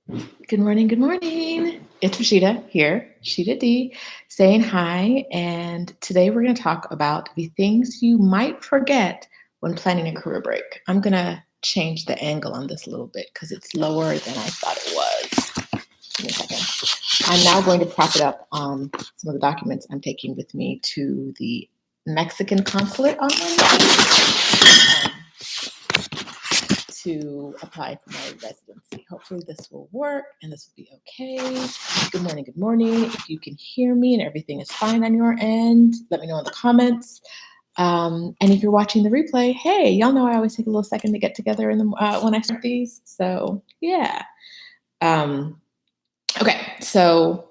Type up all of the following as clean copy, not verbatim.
Good morning. Good morning. It's Roshida here, Shida D, saying hi. And today we're going to talk about the things you might forget when planning a career break. I'm going to change the angle on this a little bit because it's lower than I thought it was. Give me a second. I'm now going to prop it up on some of the documents I'm taking with me to the Mexican consulate on Wednesday. To apply for my residency. Hopefully this will work and this will be okay. Good morning, good morning. If you can hear me and everything is fine on your end, let me know in the comments. And if you're watching the replay, hey, y'all know I always take a little second to get together in the when I start these. So yeah. Okay, so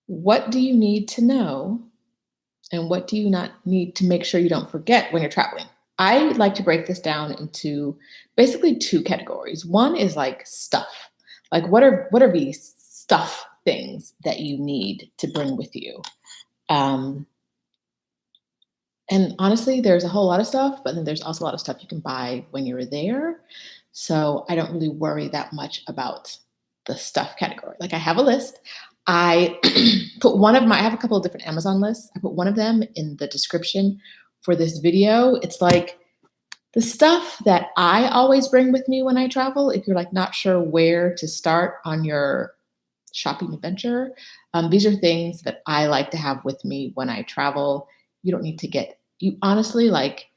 what do you need to know and what do you not need to make sure you don't forget when you're traveling? I would like to break this down into basically two categories. One is like stuff. Like what are these stuff things that you need to bring with you? And honestly, there's a whole lot of stuff, but then there's also a lot of stuff you can buy when you're there. So I don't really worry that much about the stuff category. Like I have a list. I I have a couple of different Amazon lists. I put one of them in the description for this video. It's like the stuff that I always bring with me when I travel. If you're like not sure where to start on your shopping adventure, these are things that I like to have with me when I travel. You don't need to you honestly, like,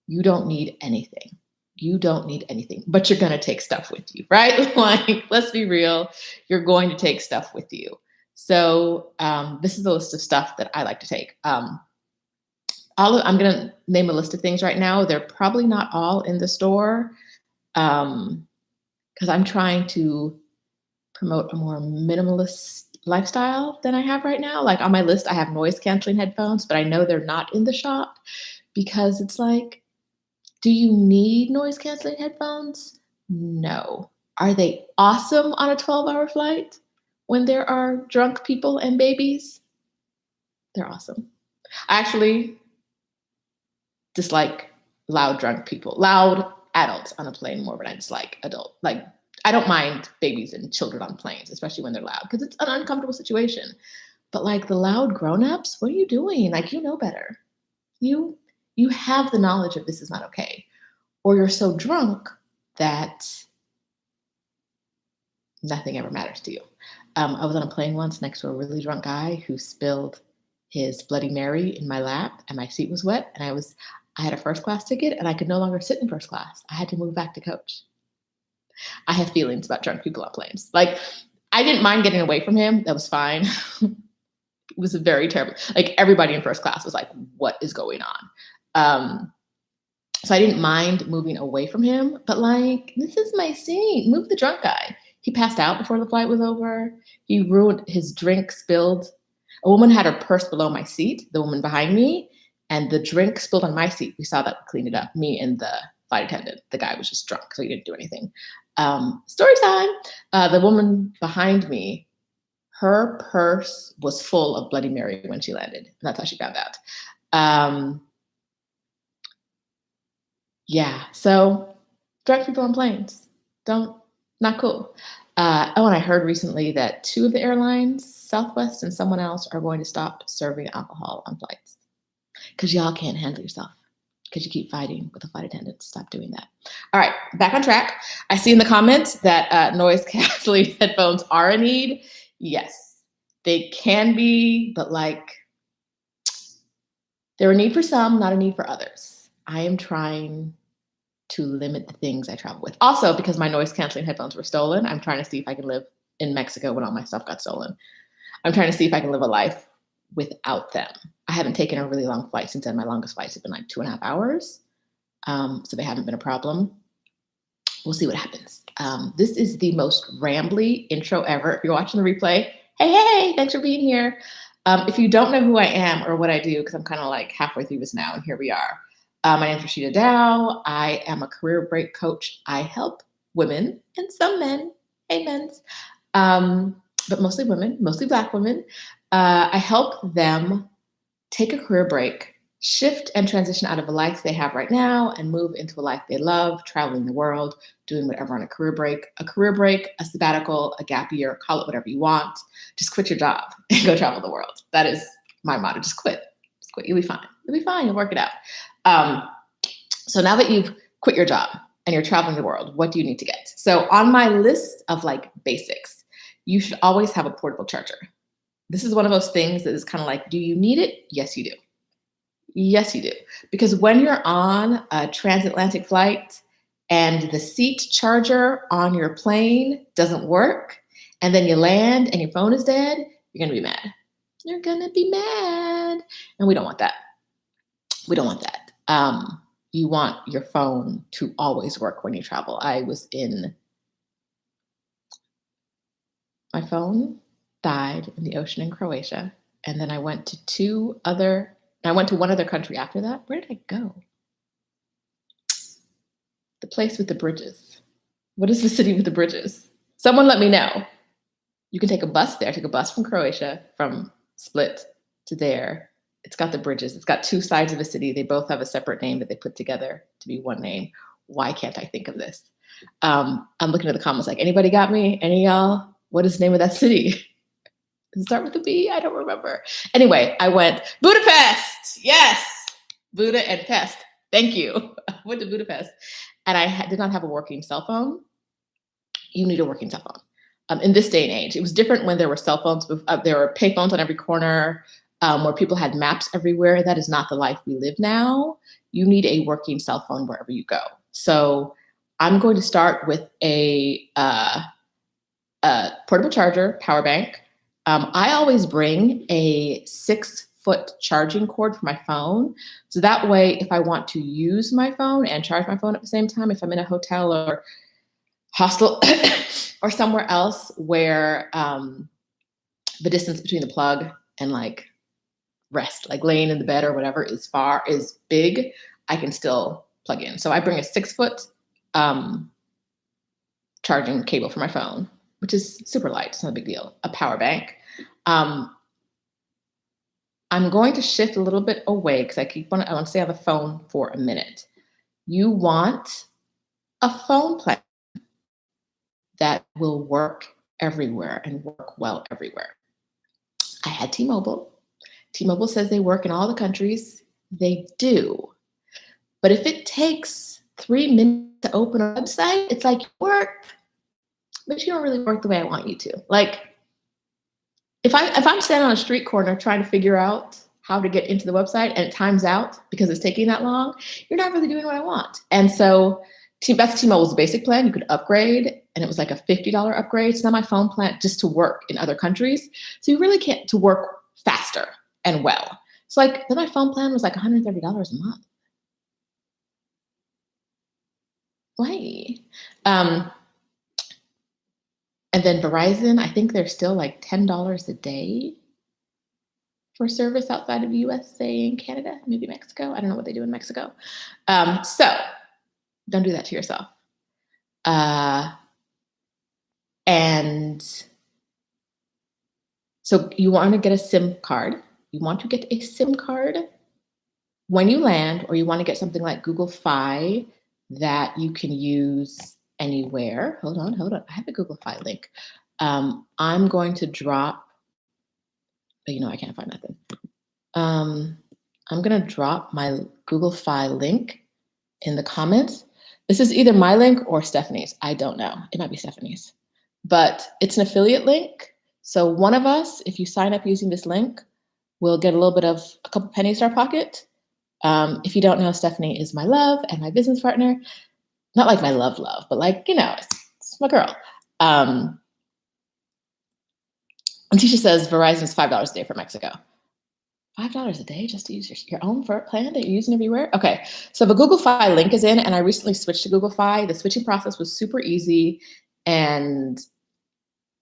you don't need anything. You don't need anything, but you're going to take stuff with you, right? Like, let's be real. You're going to take stuff with you. So this is a list of stuff that I like to take. I'm going to name a list of things right now. They're probably not all in the store because I'm trying to promote a more minimalist lifestyle than I have right now. Like on my list, I have noise canceling headphones, but I know they're not in the shop because it's like, do you need noise canceling headphones? No. Are they awesome on a 12-hour flight when there are drunk people and babies? They're awesome. I actually dislike loud drunk people, loud adults on a plane more than I dislike adult. Like I don't mind babies and children on planes, especially when they're loud, because it's an uncomfortable situation. But like the loud grown-ups, what are you doing? Like you know better. You have the knowledge of this is not okay. Or you're so drunk that nothing ever matters to you. I was on a plane once next to a really drunk guy who spilled his Bloody Mary in my lap and my seat was wet. And I had a first class ticket and I could no longer sit in first class. I had to move back to coach. I have feelings about drunk people on planes. Like I didn't mind getting away from him. That was fine. It was a very terrible, like everybody in first class was like, what is going on? So I didn't mind moving away from him, but like, this is my seat. Move the drunk guy. He passed out before the flight was over. He ruined his drink spilled. A woman had her purse below my seat, the woman behind me, and the drink spilled on my seat. We saw that, we cleaned it up. Me and the flight attendant. The guy was just drunk, so he didn't do anything. Story time. The woman behind me, her purse was full of Bloody Mary when she landed. And that's how she found out. Yeah, so drunk people on planes, not cool. And I heard recently that 2 of the airlines, Southwest and someone else, are going to stop serving alcohol on flights because y'all can't handle yourself because you keep fighting with the flight attendants. Stop doing that. All right, back on track. I see in the comments that noise canceling headphones are a need. Yes, they can be, but like they're a need for some, not a need for others. I am trying to limit the things I travel with. Also, because my noise canceling headphones were stolen, I'm trying to see if I can live in Mexico when all my stuff got stolen. I'm trying to see if I can live a life without them. I haven't taken a really long flight since then. My longest flights have been like 2.5 hours. So they haven't been a problem. We'll see what happens. This is the most rambly intro ever. If you're watching the replay, hey, thanks for being here. If you don't know who I am or what I do, because I'm kind of like halfway through this now, and here we are. My name is Roshida Dowe. I am a career break coach. I help women and some men, men's, but mostly women, mostly Black women. I help them take a career break shift and transition out of a life they have right now and move into a life they love, traveling the world, doing whatever on a career break, a sabbatical, a gap year, call it whatever you want. Just quit your job and go travel the world. That is my motto. Just quit. Just quit. You'll be fine. You'll be fine. You'll work it out. So now that you've quit your job and you're traveling the world, what do you need to get? So on my list of like basics, you should always have a portable charger. This is one of those things that is kind of like, do you need it? Yes, you do. Yes, you do. Because when you're on a transatlantic flight and the seat charger on your plane doesn't work, and then you land and your phone is dead, you're going to be mad. You're going to be mad. And we don't want that. We don't want that. You want your phone to always work when you travel. My phone died in the ocean in Croatia. And then I went to one other country after that. Where did I go? The place with the bridges. What is the city with the bridges? Someone let me know. You can take a bus there. Take a bus from Croatia, from Split to there. It's got the bridges. It's got two sides of the city. They both have a separate name that they put together to be one name. Why can't I think of this? I'm looking at the comments like, anybody got me? Any of y'all? What is the name of that city? Does it start with a B? I don't remember. Anyway, I went, Budapest. Yes. Buda and Pest. Thank you. I went to Budapest and I did not have a working cell phone. You need a working cell phone. In this day and age, it was different when there were cell phones. There were pay phones on every corner, where people had maps everywhere. That is not the life we live now. You need a working cell phone wherever you go. So I'm going to start with a portable charger, power bank. I always bring a 6-foot charging cord for my phone. So that way, if I want to use my phone and charge my phone at the same time, if I'm in a hotel or hostel or somewhere else where the distance between the plug and like rest, like laying in the bed or whatever is big, I can still plug in. So I bring a 6-foot charging cable for my phone, which is super light. It's not a big deal. A power bank. I'm going to shift a little bit away because I want to stay on the phone for a minute. You want a phone plan that will work everywhere and work well everywhere. I had T-Mobile. T-Mobile says they work in all the countries. They do. But if it takes 3 minutes to open a website, it's like, work, but you don't really work the way I want you to. Like, if I'm standing on a street corner trying to figure out how to get into the website and it times out because it's taking that long, you're not really doing what I want. And so that's T-Mobile's basic plan. You could upgrade, and it was like a $50 upgrade. So now my phone plan just to work in other countries. So you really can't to work faster and well. So like then my phone plan was like $130 a month. Why? And then Verizon, I think they're still like $10 a day for service outside of the USA and Canada, maybe Mexico. I don't know what they do in Mexico. So don't do that to yourself. And so you want to get a SIM card. You want to get a SIM card when you land, or you want to get something like Google Fi that you can use anywhere. Hold on. I have a Google Fi link. I'm going to drop, I can't find nothing. I'm going to drop my Google Fi link in the comments. This is either my link or Stephanie's. I don't know. It might be Stephanie's. But it's an affiliate link. So one of us, if you sign up using this link, will get a couple pennies to our pocket. If you don't know, Stephanie is my love and my business partner. Not like my love, but like, it's my girl. And Tisha says Verizon is $5 a day for Mexico. $5 a day just to use your own plan that you're using everywhere? Okay, so the Google Fi link is in, and I recently switched to Google Fi. The switching process was super easy, and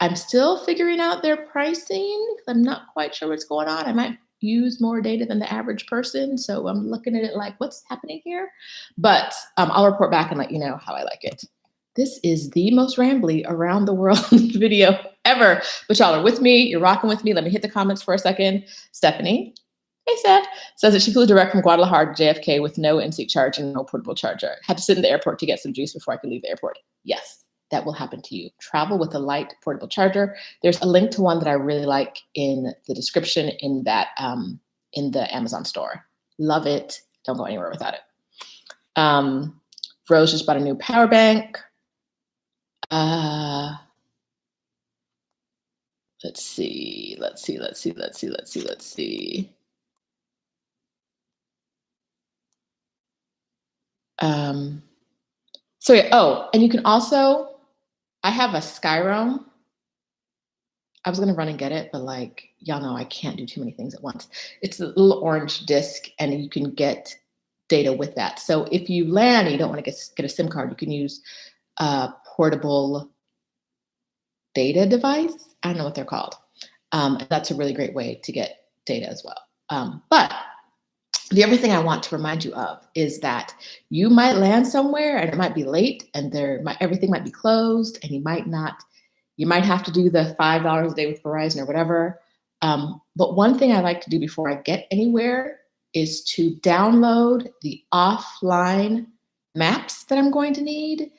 I'm still figuring out their pricing. I'm not quite sure what's going on. I might use more data than the average person, so I'm looking at it like, what's happening here? But I'll report back and let you know how I like it. This is the most rambly around the world video ever, but y'all are with me. You're rocking with me. Let me hit the comments for a second. Stephanie, Hey, Seth. Says that she flew direct from Guadalajara to JFK with no in-seat charge and no portable charger. Had to sit in the airport to get some juice before I could leave the airport. Yes, that will happen to you. Travel with a light portable charger. There's a link to one that I really like in the description in that in the Amazon store. Love it. Don't go anywhere without it. Rose just bought a new power bank. Let's see. So yeah, oh, and you can also, I have a Skyroam. I was gonna run and get it, but like, y'all know I can't do too many things at once. It's a little orange disc and you can get data with that. So if you land and you don't want to get a SIM card, you can use a portable data device. I don't know what they're called. And that's a really great way to get data as well. But the other thing I want to remind you of is that you might land somewhere and it might be late and everything might be closed and you might have to do the $5 a day with Verizon or whatever. But one thing I like to do before I get anywhere is to download the offline maps that I'm going to need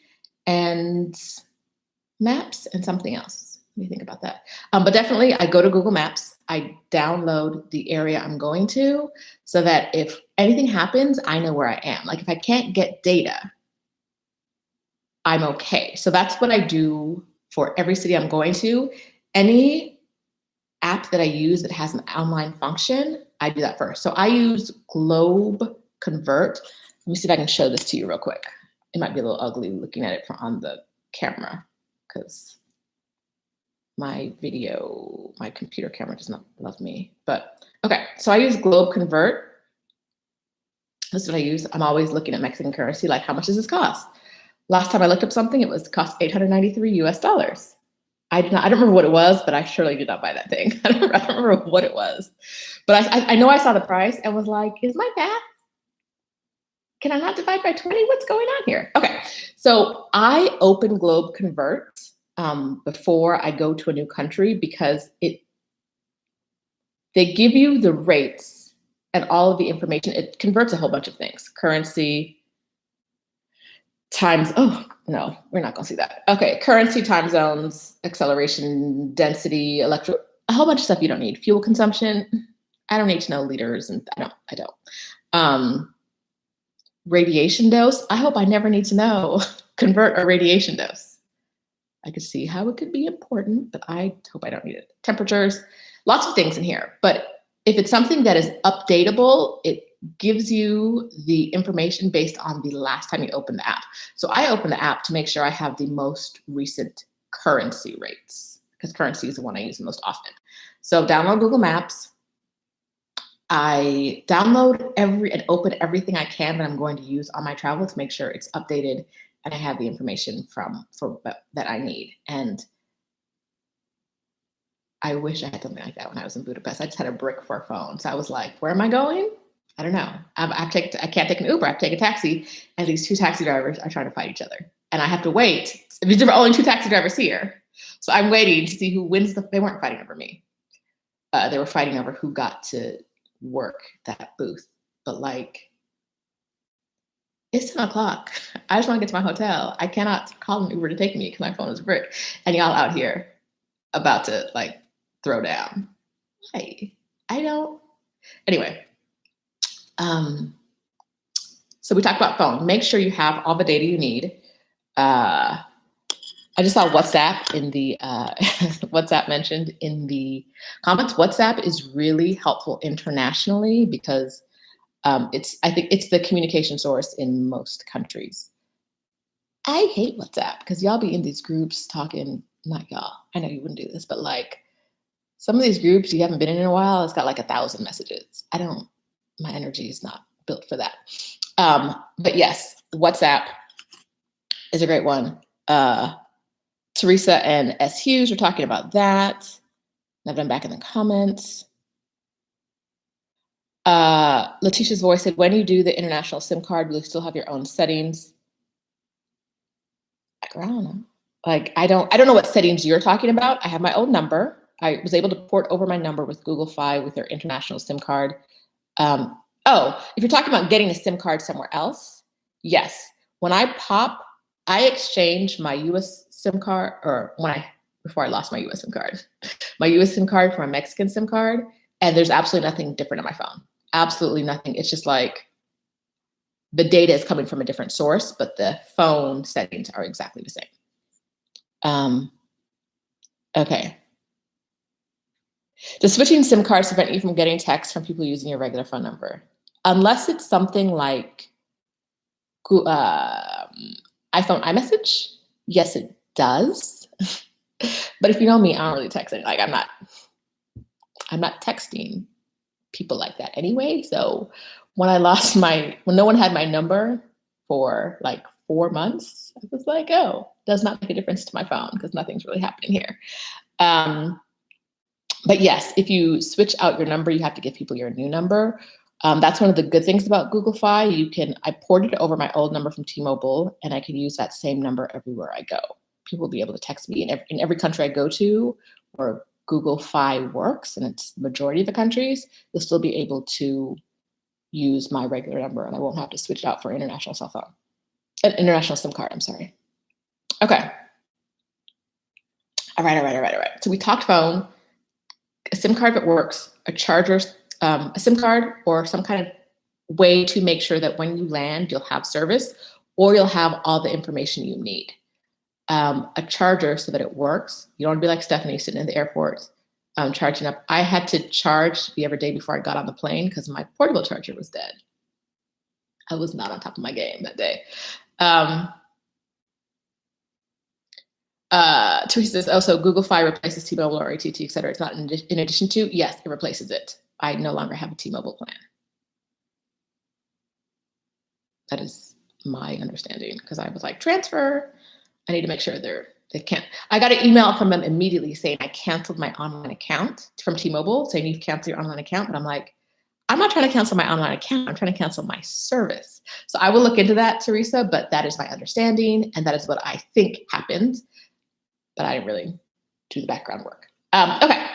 and maps and something else. Let me think about that. But definitely I go to Google Maps, I download the area I'm going to so that if anything happens, I know where I am. Like if I can't get data, I'm okay. So that's what I do for every city I'm going to. Any app that I use that has an online function, I do that first. So I use Globe Convert. Let me see if I can show this to you real quick. It might be a little ugly looking at it on the camera because my computer camera does not love me. But okay, so I use Globe Convert. That's what I use. I'm always looking at Mexican currency, like how much does this cost? Last time I looked up something, it cost $893 US. I don't remember what it was, but I surely did not buy that thing. I don't remember what it was. But I know I saw the price and was like, is my math? Can I not divide by 20? What's going on here? Okay, so I open Globe Convert before I go to a new country because they give you the rates and all of the information. It converts a whole bunch of things. Currency, times, oh, no, we're not gonna see that. Okay, currency, time zones, acceleration, density, a whole bunch of stuff you don't need. Fuel consumption, I don't need to know liters, and I don't. Radiation dose, I hope I never need to know. Convert a radiation dose. I could see how it could be important, but I hope I don't need it. Temperatures, lots of things in here. But if it's something that is updatable, it gives you the information based on the last time you opened the app. So I open the app to make sure I have the most recent currency rates because currency is the one I use the most often. So download Google Maps. I download and open everything I can that I'm going to use on my travel to make sure it's updated and I have the information that I need. And I wish I had something like that when I was in Budapest. I just had a brick for a phone. So I was like, where am I going? I don't know. I can't take an Uber. I have to take a taxi. And these two taxi drivers are trying to fight each other. And I have to wait. There are only two taxi drivers here. So I'm waiting to see who wins. They weren't fighting over me. They were fighting over who got to work that booth. But like, it's 10 o'clock. I just want to get to my hotel. I cannot call an Uber to take me because my phone is a brick. And y'all out here about to like throw down. I don't. Anyway. So we talked about phone. Make sure you have all the data you need. I just saw WhatsApp in the WhatsApp mentioned in the comments. WhatsApp is really helpful internationally because I think it's the communication source in most countries. I hate WhatsApp because y'all be in these groups talking, not y'all, I know you wouldn't do this, but like some of these groups you haven't been in a while, it's got like 1,000 messages. My energy is not built for that. But yes, WhatsApp is a great one. Teresa and S. Hughes were talking about that. I've been back in the comments. Letitia's voice said, when you do the international SIM card, will you still have your own settings? I don't know. Like, I don't know what settings you're talking about. I have my own number. I was able to port over my number with Google Fi with their international SIM card. If you're talking about getting a SIM card somewhere else, yes. When I exchanged my US SIM card, before I lost my US SIM card, my US SIM card for a Mexican SIM card, and there's absolutely nothing different on my phone. Absolutely nothing. It's just like the data is coming from a different source, but the phone settings are exactly the same. Okay. Does switching SIM cards prevent you from getting texts from people using your regular phone number? Unless it's something like iPhone iMessage, yes, it does. But if you know me, I don't really text it. Like I'm not texting people like that anyway. So when no one had my number for like 4 months, I was like, oh, does not make a difference to my phone because nothing's really happening here. But yes, if you switch out your number, you have to give people your new number. That's one of the good things about Google Fi. I ported over my old number from T-Mobile, and I can use that same number everywhere I go. People will be able to text me in every country I go to, where Google Fi works, and it's the majority of the countries. You'll still be able to use my regular number, and I won't have to switch it out for an international SIM card. I'm sorry. Okay. All right. So we talked phone. A SIM card, if it works, a charger, a SIM card, or some kind of way to make sure that when you land, you'll have service or you'll have all the information you need. A charger so that it works. You don't want to be like Stephanie sitting in the airport charging up. I had to charge the other day before I got on the plane because my portable charger was dead. I was not on top of my game that day. Teresa says, so Google Fi replaces T-Mobile or AT&T, et cetera. It's not in addition to? Yes, it replaces it. I no longer have a T-Mobile plan. That is my understanding because I was like, transfer. I need to make sure they can't. I got an email from them immediately saying I canceled my online account from T-Mobile, saying you've canceled your online account. But I'm like, I'm not trying to cancel my online account. I'm trying to cancel my service. So I will look into that, Teresa, but that is my understanding. And that is what I think happened. But I didn't really do the background work. Okay.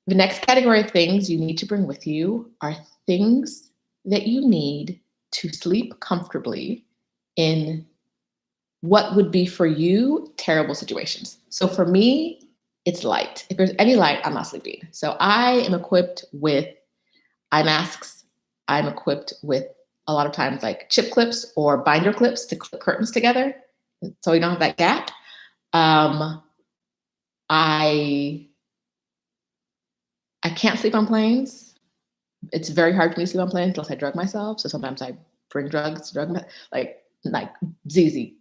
The next category of things you need to bring with you are things that you need to sleep comfortably in what would be for you terrible situations. So for me, it's light. If there's any light, I'm not sleeping. So I am equipped with eye masks. I'm equipped with a lot of times like chip clips or binder clips to clip curtains together so you don't have that gap. I can't sleep on planes. It's very hard for me to sleep on planes unless I drug myself. So sometimes I bring drugs, like ZQL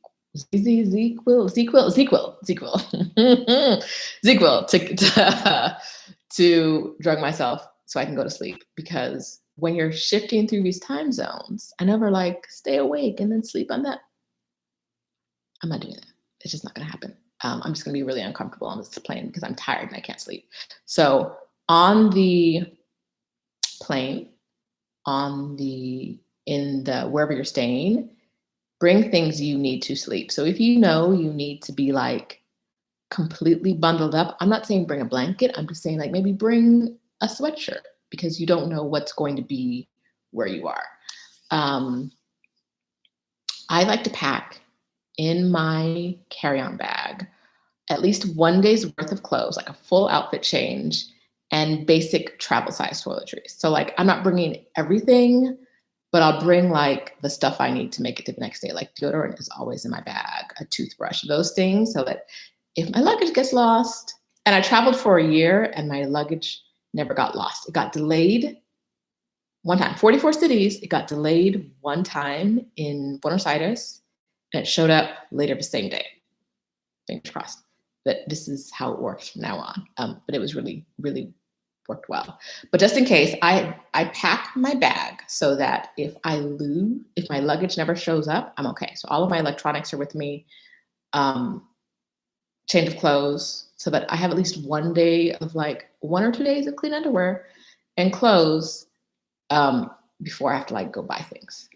to drug myself so I can go to sleep. Because when you're shifting through these time zones, I never like stay awake and then sleep on that. I'm not doing that. It's just not going to happen. I'm just going to be really uncomfortable on this plane because I'm tired and I can't sleep. So on the plane, wherever you're staying, bring things you need to sleep. So if you know you need to be like completely bundled up, I'm not saying bring a blanket. I'm just saying like maybe bring a sweatshirt because you don't know what's going to be where you are. I like to pack in my carry-on bag at least 1 day's worth of clothes, like a full outfit change and basic travel size toiletries. So like I'm not bringing everything, but I'll bring like the stuff I need to make it to the next day. Like deodorant is always in my bag, a toothbrush, those things, so that if my luggage gets lost, and I traveled for a year and my luggage never got lost. It got delayed one time, 44 cities. It got delayed one time in Buenos Aires and it showed up later the same day. Fingers crossed that this is how it works from now on. But it was really, really worked well. But just in case, I pack my bag so that if my luggage never shows up, I'm okay. So all of my electronics are with me, change of clothes, so that I have at least 1 day of like 1 or 2 days of clean underwear and clothes before I have to like go buy things.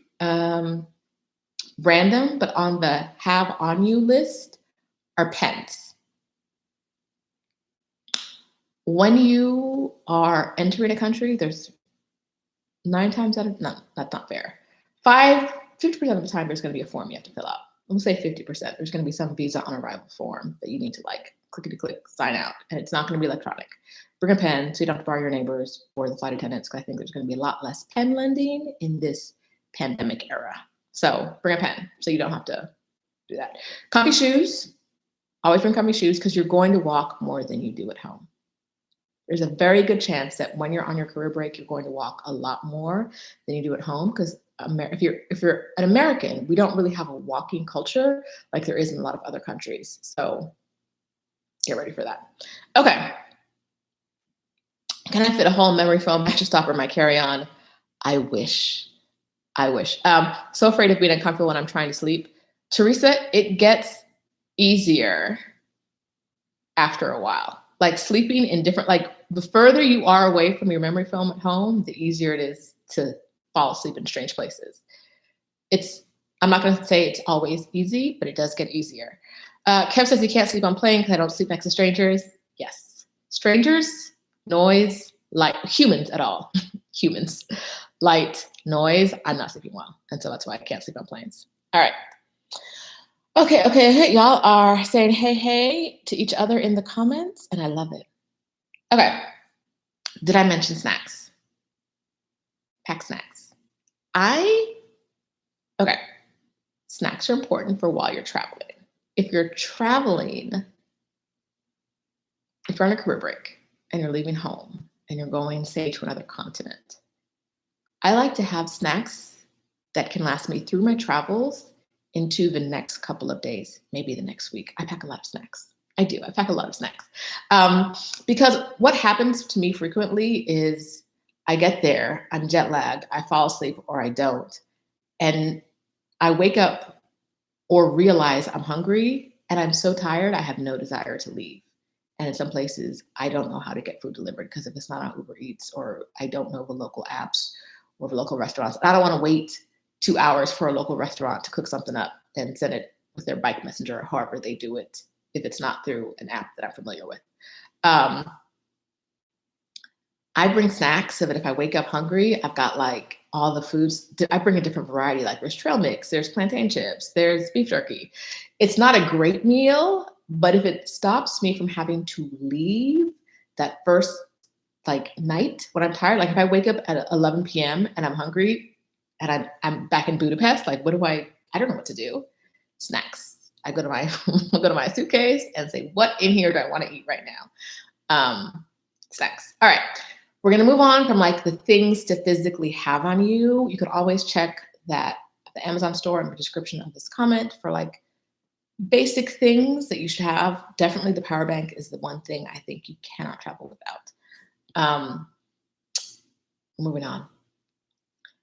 Random, but on the have on you list are pens. When you are entering a country, there's 9 times out of, no, that's not fair. 50% of the time, there's going to be a form you have to fill out. Let's say 50%. There's going to be some visa on arrival form that you need to like clickety-click, sign out, and it's not going to be electronic. Bring a pen so you don't have to borrow your neighbors or the flight attendants, because I think there's going to be a lot less pen lending in this pandemic era. So bring a pen so you don't have to do that. Comfy shoes. Always bring comfy shoes because you're going to walk more than you do at home. There's a very good chance that when you're on your career break, you're going to walk a lot more than you do at home, because if you're an American, we don't really have a walking culture like there is in a lot of other countries. So get ready for that. Okay. Can I fit a whole memory foam mattress topper in my carry-on? I wish. So afraid of being uncomfortable when I'm trying to sleep. Teresa, it gets easier after a while. Like sleeping in different, like the further you are away from your memory foam at home, the easier it is to fall asleep in strange places. I'm not going to say it's always easy, but it does get easier. Kev says he can't sleep on plane because I don't sleep next to strangers. Yes. Strangers, noise, light, humans at all. Humans, light, noise. I'm not sleeping well. And so that's why I can't sleep on planes. All right. Okay. Y'all are saying hey to each other in the comments, and I love it. Okay. Did I mention snacks? Pack snacks. Snacks are important for while you're traveling. If you're on a career break and you're leaving home and you're going, say, to another continent, I like to have snacks that can last me through my travels into the next couple of days, maybe the next week. I pack a lot of snacks. I pack a lot of snacks. Because what happens to me frequently is I get there, I'm jet lagged, I fall asleep or I don't. And I wake up or realize I'm hungry and I'm so tired, I have no desire to leave. And in some places, I don't know how to get food delivered because if it's not on Uber Eats or I don't know the local apps or the local restaurants, I don't want to wait 2 hours for a local restaurant to cook something up and send it with their bike messenger or however they do it if it's not through an app that I'm familiar with. I bring snacks so that if I wake up hungry, I've got like all the foods. I bring a different variety. Like there's trail mix, there's plantain chips, there's beef jerky. It's not a great meal, but if it stops me from having to leave that first like night when I'm tired, like if I wake up at 11 p.m. and I'm hungry and I'm back in Budapest, like I don't know what to do. Snacks. I go to my suitcase and say, what in here do I want to eat right now? Snacks. All right. We're going to move on from like the things to physically have on you. You could always check that at the Amazon store in the description of this comment for like basic things that you should have. Definitely the power bank is the one thing I think you cannot travel without. Moving on.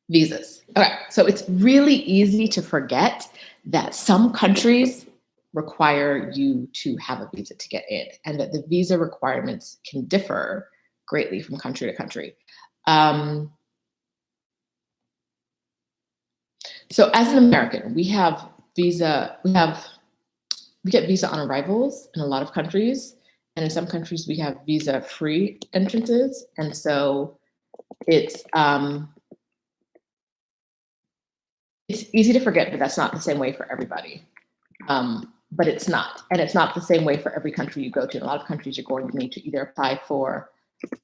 Visas. Okay. So it's really easy to forget that some countries require you to have a visa to get in and that the visa requirements can differ greatly from country to country. So as an American, we get visa on arrivals in a lot of countries. And in some countries we have visa-free entrances. And so it's easy to forget that that's not the same way for everybody. But it's not. And it's not the same way for every country you go to. In a lot of countries, you're going to need to either apply for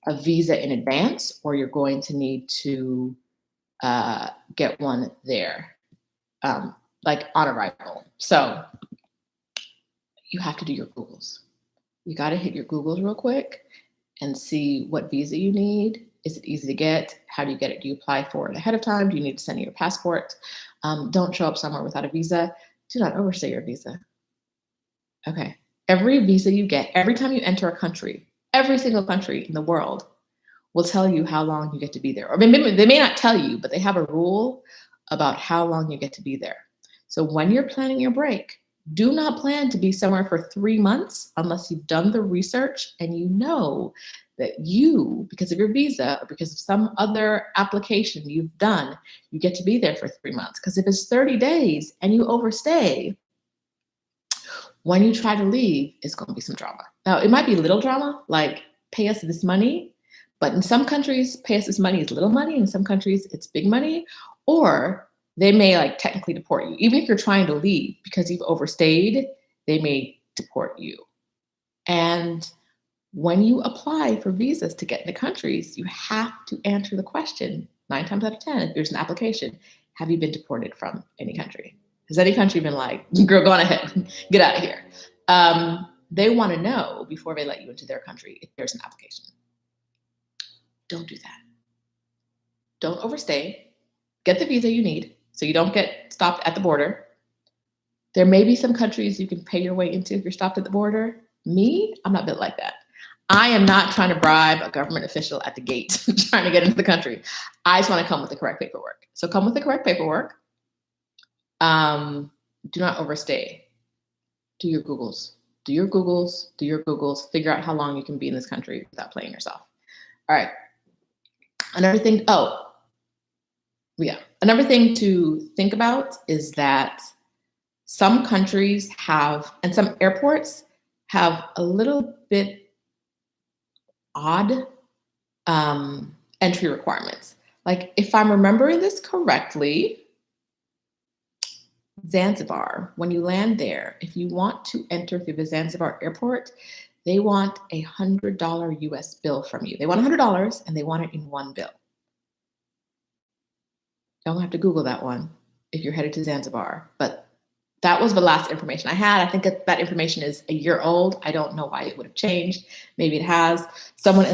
a visa in advance or you're going to need to get one there, like on arrival. So you have to do your Googles. You got to hit your Googles real quick and see what visa you need. Is it easy to get? How do you get it? Do you apply for it ahead of time? Do you need to send in your passport? Don't show up somewhere without a visa. Do not overstay your visa. Okay. Every visa you get, every time you enter a country, every single country in the world will tell you how long you get to be there. Or they may not tell you, but they have a rule about how long you get to be there. So when you're planning your break, do not plan to be somewhere for 3 months unless you've done the research and you know that you, because of your visa or because of some other application you've done, you get to be there for 3 months. Because if it's 30 days and you overstay, when you try to leave, it's going to be some drama. Now, it might be little drama, like pay us this money, But in some countries, pay us this money is little money. In some countries, it's big money. Or they may like technically deport you. Even if you're trying to leave because you've overstayed, they may deport you. And when you apply for visas to get into countries, you have to answer the question 9 times out of 10, if there's an application, have you been deported from any country? Has any country been like, girl, go on ahead, get out of here? They want to know before they let you into their country if there's an application. Don't do that. Don't overstay. Get the visa you need so you don't get stopped at the border. There may be some countries you can pay your way into if you're stopped at the border. Me, I'm not built like that. I am not trying to bribe a government official at the gate trying to get into the country. I just want to come with the correct paperwork. So come with the correct paperwork. Do not overstay. Do your Googles. Do your Googles. Do your Googles. Figure out how long you can be in this country without playing yourself. All right. Another thing to think about is that some countries have, and some airports have a little bit odd entry requirements. Like if I'm remembering this correctly, Zanzibar, when you land there, if you want to enter through the Zanzibar airport, they want $100 US bill from you. They want $100 and they want it in one bill. Don't have to Google that one if you're headed to Zanzibar, but that was the last information I had. I think that information is a year old. I don't know why it would have changed. Maybe it has. Someone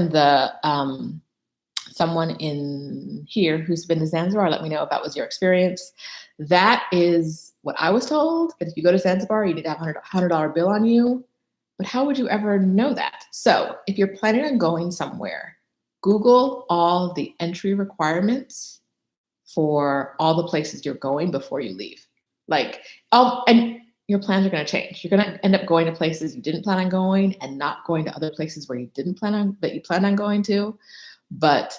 in here who's been to Zanzibar, let me know if that was your experience. That is what I was told. But if you go to Zanzibar, you need to have a $100 bill on you. But how would you ever know that? So if you're planning on going somewhere, Google all the entry requirements for all the places you're going before you leave. And your plans are going to change. You're going to end up going to places you didn't plan on going and not going to other places where you planned on going to. But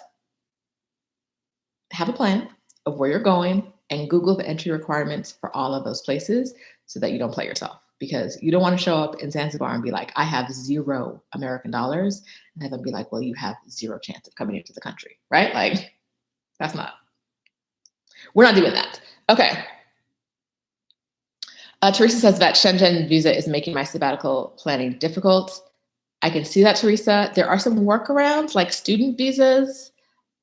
have a plan of where you're going and Google the entry requirements for all of those places so that you don't play yourself, because you don't want to show up in Zanzibar and be like, I have $0 American dollars. And have them be like, well, you have 0 chance of coming into the country, right? Like, we're not doing that. Okay. Teresa says that Schengen visa is making my sabbatical planning difficult. I can see that, Teresa. There are some workarounds like student visas.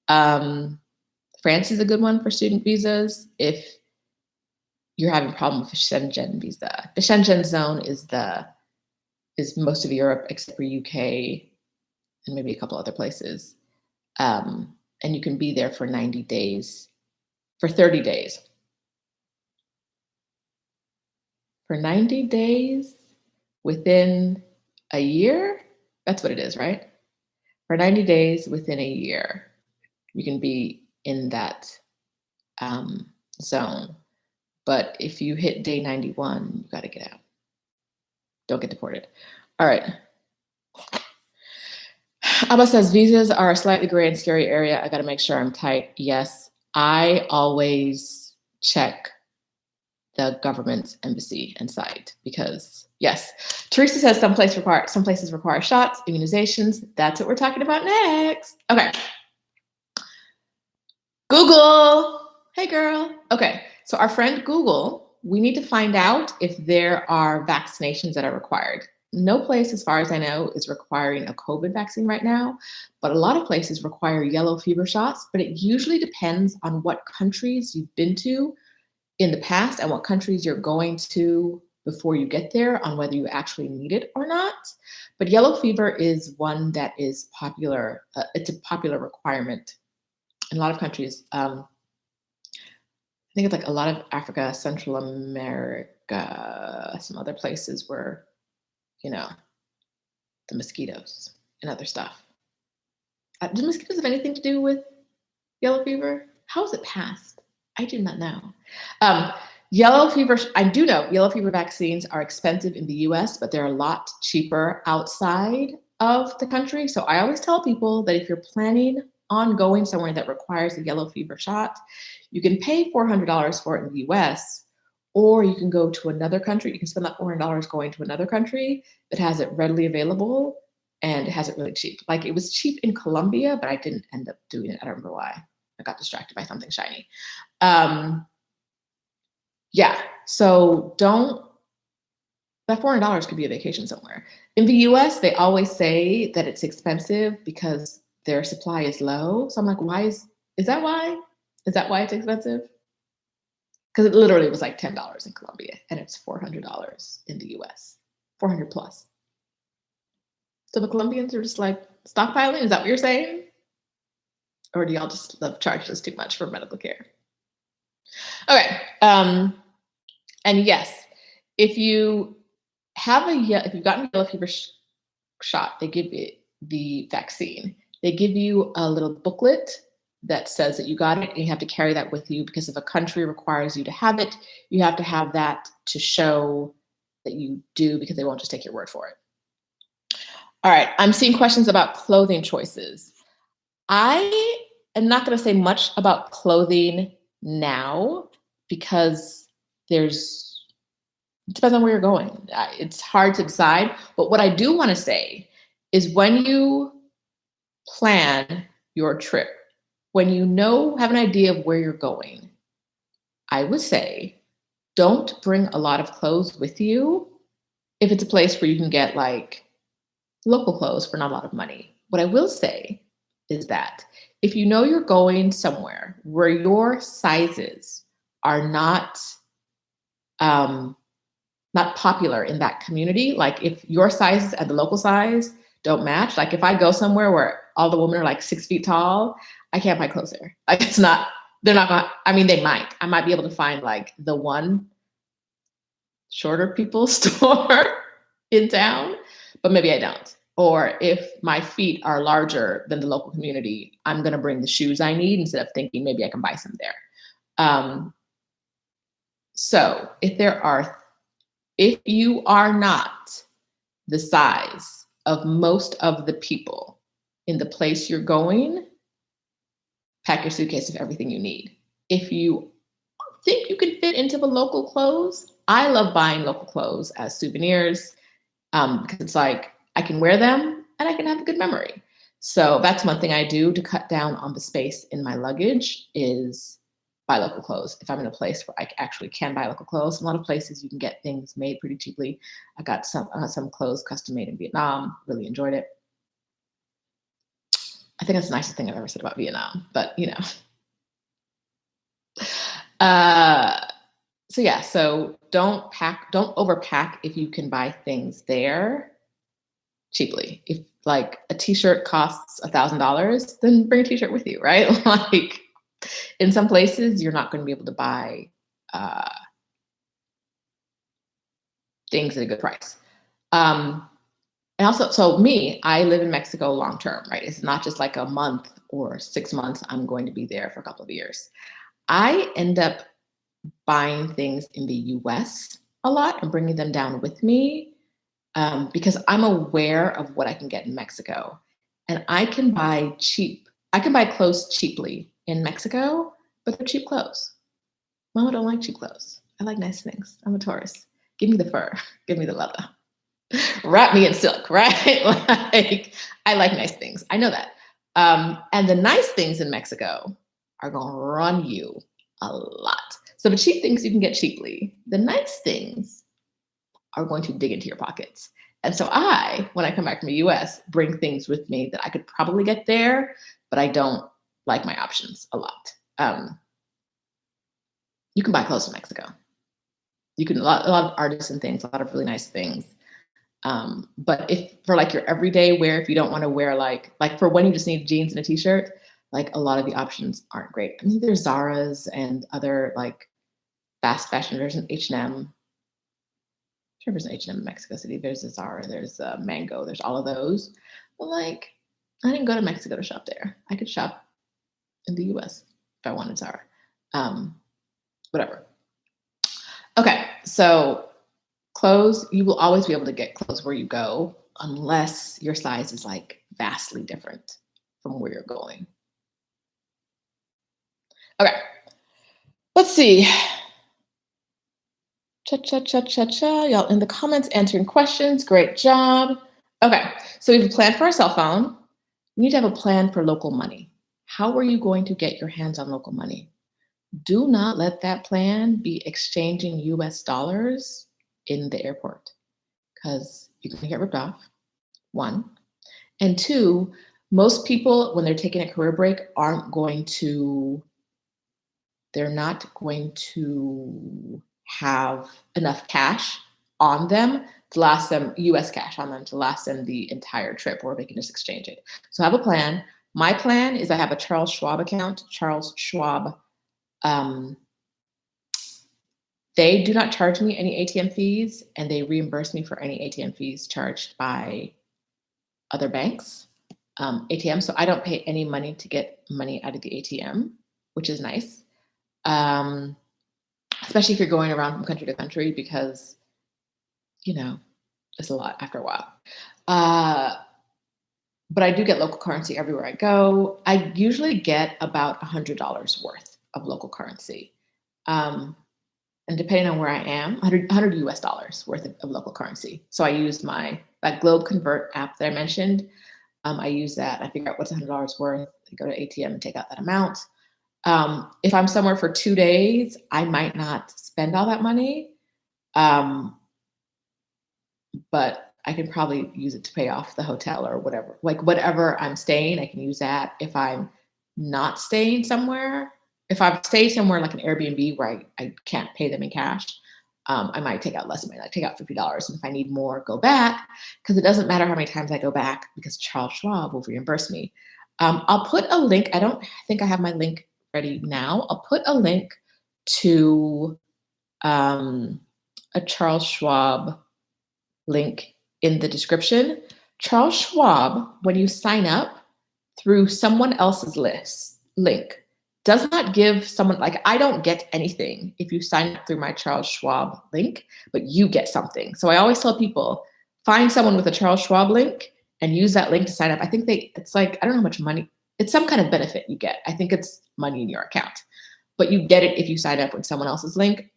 France is a good one for student visas if you're having a problem with the Schengen visa. The Schengen zone is most of Europe except for UK and maybe a couple other places. And you can be there for 90 days, for 30 days. For 90 days within a year, that's what it is, right? For 90 days within a year, you can be in that zone. But if you hit day 91, you got to get out. Don't get deported. All right. Abba says, visas are a slightly gray and scary area. I got to make sure I'm tight. Yes, I always check the government's embassy and site because, yes. Teresa says some places require shots, immunizations. That's what we're talking about next. Okay. Google. Hey, girl. Okay. So our friend Google, we need to find out if there are vaccinations that are required. No place, as far as I know, is requiring a COVID vaccine right now, but a lot of places require yellow fever shots, but it usually depends on what countries you've been to in the past and what countries you're going to before you get there on whether you actually need it or not. But yellow fever is one that is popular. It's a popular requirement in a lot of countries. I think it's like a lot of Africa, Central America, some other places where, the mosquitoes and other stuff. Do mosquitoes have anything to do with yellow fever? How is it passed? I do not know. Yellow fever, I do know yellow fever vaccines are expensive in the US, but they're a lot cheaper outside of the country. So I always tell people that if you're planning on going somewhere that requires a yellow fever shot, you can pay $400 for it in the US, or you can go to another country. You can spend that $400 going to another country that has it readily available and it has it really cheap. Like it was cheap in Colombia, but I didn't end up doing it. I don't remember why. I got distracted by something shiny. Yeah. So that $400 could be a vacation somewhere. In the US, they always say that it's expensive because their supply is low. So I'm like, is that why? Is that why it's expensive? Because it literally was like $10 in Colombia and it's $400 in the US, 400 plus. So the Colombians are just like stockpiling. Is that what you're saying? Or do y'all just love charging us too much for medical care? Okay. And yes, if you've gotten a yellow fever shot, they give you the vaccine. They give you a little booklet that says that you got it, and you have to carry that with you because if a country requires you to have it, you have to have that to show that you do because they won't just take your word for it. All right, I'm seeing questions about clothing choices. I am not going to say much about clothing now because it depends on where you're going. It's hard to decide. But what I do want to say is when you plan your trip, when you have an idea of where you're going, I would say don't bring a lot of clothes with you if it's a place where you can get like local clothes for not a lot of money. What I will say is that if you know you're going somewhere where your sizes are not popular in that community, like if your sizes and the local size don't match, like if I go somewhere where all the women are like 6 feet tall, I can't buy clothes there. Like they're not gonna, I mean, I might be able to find like the one shorter people store in town, but maybe I don't. Or if my feet are larger than the local community, I'm going to bring the shoes I need instead of thinking maybe I can buy some there. So if you are not the size of most of the people in the place you're going, pack your suitcase of everything you need. If you think you can fit into the local clothes, I love buying local clothes as souvenirs because it's like I can wear them and I can have a good memory. So that's one thing I do to cut down on the space in my luggage is buy local clothes. If I'm in a place where I actually can buy local clothes, a lot of places you can get things made pretty cheaply. I got some clothes custom made in Vietnam, really enjoyed it. I think that's the nicest thing I've ever said about Vietnam, but so yeah, so don't overpack if you can buy things there cheaply. If like a t-shirt costs $1,000, then bring a t-shirt with you, right? Like in some places, you're not going to be able to buy things at a good price. And also, so I live in Mexico long-term, right? It's not just like a month or 6 months. I'm going to be there for a couple of years. I end up buying things in the US a lot and bringing them down with me because I'm aware of what I can get in Mexico. And I can buy clothes cheaply in Mexico, but they're cheap clothes. Mama don't like cheap clothes. I like nice things. I'm a Taurus. Give me the fur. Give me the leather. Wrap me in silk, right? Like I like nice things. I know that. And the nice things in Mexico are going to run you a lot. So the cheap things you can get cheaply. The nice things are going to dig into your pockets. And so when I come back from the US, bring things with me that I could probably get there, but I don't like my options a lot. You can buy clothes in Mexico. You can a lot of artisan things, a lot of really nice things. But if for like your everyday wear, if you don't want to wear like for when you just need jeans and a t-shirt, like a lot of the options aren't great. I mean, there's Zara's and other like fast fashion. There's an H&M. I'm sure there's an H&M in Mexico City. There's a Zara. There's a Mango. There's all of those. But like, I didn't go to Mexico to shop there. I could shop in the US if I wanted Zara. Whatever. Okay, so clothes, you will always be able to get clothes where you go unless your size is like vastly different from where you're going. Okay, let's see. Y'all in the comments answering questions. Great job. Okay, so we have a plan for our cell phone. We need to have a plan for local money. How are you going to get your hands on local money? Do not let that plan be exchanging US dollars in the airport because you're going to get ripped off, one. And two, most people, when they're taking a career break, they're not going to have enough cash on them to last them, US cash on them to last them the entire trip, or they can just exchange it. So I have a plan. My plan is I have a Charles Schwab account. Charles Schwab, um, they do not charge me any ATM fees, and they reimburse me for any ATM fees charged by other banks, ATM. So I don't pay any money to get money out of the ATM, which is nice. Especially if you're going around from country to country, because, it's a lot after a while. But I do get local currency everywhere I go. I usually get about $100 worth of local currency. And depending on where I am, 100 US dollars worth of local currency. So I use that Globe Convert app that I mentioned. I use that. I figure out what's $100 worth. I go to ATM and take out that amount. If I'm somewhere for 2 days, I might not spend all that money. But I can probably use it to pay off the hotel or whatever. Like whatever I'm staying, I can use that. If I'm not staying somewhere, if I've stayed somewhere like an Airbnb where I can't pay them in cash, I might take out less money. I take out $50. And if I need more, go back, because it doesn't matter how many times I go back, because Charles Schwab will reimburse me. I'll put a link. I don't think I have my link ready now. I'll put a link to a Charles Schwab link in the description. Charles Schwab, when you sign up through someone else's link, does not give someone, like, I don't get anything if you sign up through my Charles Schwab link, but you get something. So I always tell people, find someone with a Charles Schwab link and use that link to sign up. I think it's like, I don't know how much money, it's some kind of benefit you get. I think it's money in your account, but you get it if you sign up with someone else's link.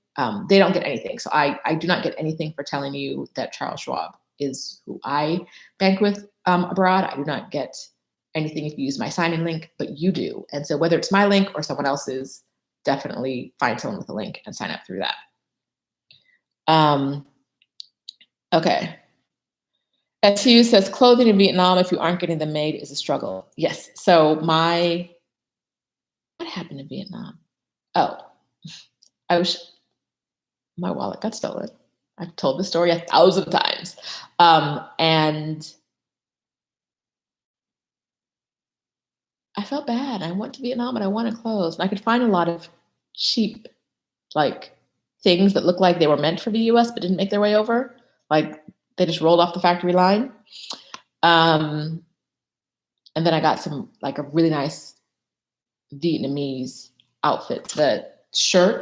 They don't get anything. So I do not get anything for telling you that Charles Schwab is who I bank with abroad. I do not get anything if you use my sign-in link, but you do. And so whether it's my link or someone else's, definitely find someone with a link and sign up through that. Okay. SU says clothing in Vietnam, if you aren't getting them made, is a struggle. Yes. So what happened in Vietnam? Oh, my wallet got stolen. I've told the story 1,000 times. And I felt bad. I went to Vietnam and I wanted clothes. And I could find a lot of cheap, like, things that looked like they were meant for the US but didn't make their way over. Like, they just rolled off the factory line. And then I got some, like, a really nice Vietnamese outfit. The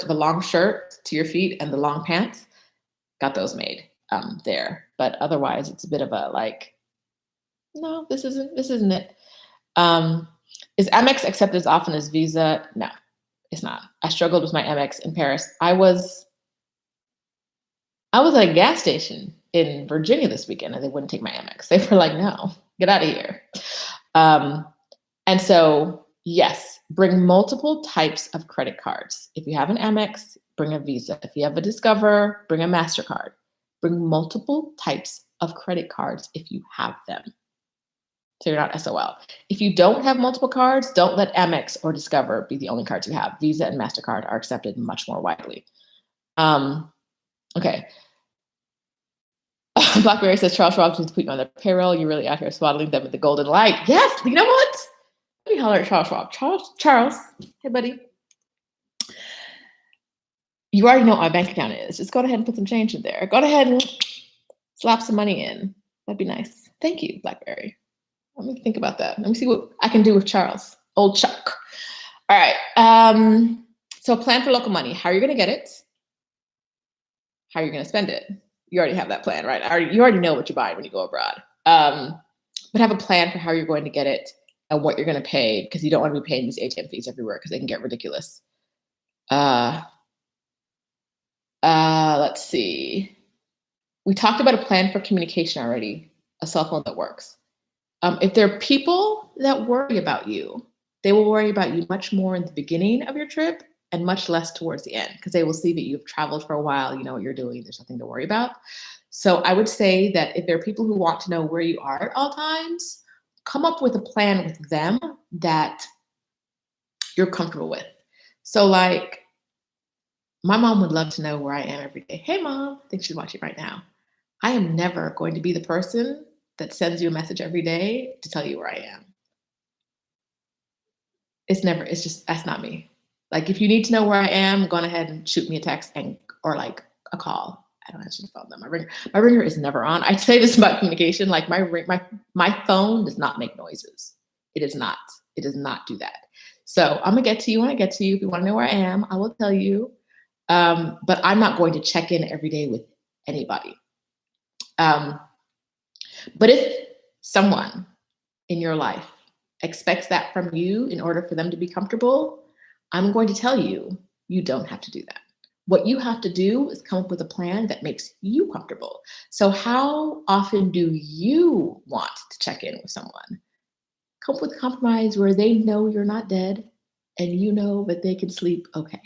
long shirt to your feet and the long pants, got those made there. But otherwise, it's a bit of a, like, no, this isn't it. Is Amex accepted as often as Visa? No, it's not. I struggled with my Amex in Paris. I was at a gas station in Virginia this weekend and they wouldn't take my Amex. They were like, no, get out of here. And so, yes, bring multiple types of credit cards. If you have an Amex, bring a Visa. If you have a Discover, bring a MasterCard. Bring multiple types of credit cards if you have them. So you're not SOL. If you don't have multiple cards, don't let Amex or Discover be the only cards you have. Visa and MasterCard are accepted much more widely. Okay. Blackberry says Charles Schwab needs to put you on their payroll. You're really out here swaddling them with the golden light. Yes, you know what? Let me holler at Charles Schwab. Charles, hey buddy. You already know what my bank account is. Just go ahead and put some change in there. Go ahead and slap some money in. That'd be nice. Thank you, Blackberry. Let me think about that. Let me see what I can do with Charles. Old Chuck. All right. So plan for local money. How are you going to get it? How are you going to spend it? You already have that plan, right? You already know what you're buying when you go abroad. But have a plan for how you're going to get it and what you're going to pay, because you don't want to be paying these ATM fees everywhere because they can get ridiculous. Let's see. We talked about a plan for communication already. a cell phone that works. If there are people that worry about you, they will worry about you much more in the beginning of your trip and much less towards the end, because they will see that you've traveled for a while, you know what you're doing, there's nothing to worry about. So I would say that if there are people who want to know where you are at all times, come up with a plan with them that you're comfortable with. So like, my mom would love to know where I am every day. Hey mom, I think she's watching right now. I am never going to be the person that sends you a message every day to tell you where I am. It's just, that's not me. Like, if you need to know where I am, go on ahead and shoot me a text or like a call. I don't answer the phone though. My ringer is never on. I say this about communication. Like my phone does not make noises. It does not do that. So I'm gonna get to you when I get to you. If you want to know where I am, I will tell you. But I'm not going to check in every day with anybody. But if someone in your life expects that from you in order for them to be comfortable, I'm going to tell you, you don't have to do that. What you have to do is come up with a plan that makes you comfortable. So how often do you want to check in with someone? Come up with a compromise where they know you're not dead and you know that they can sleep okay.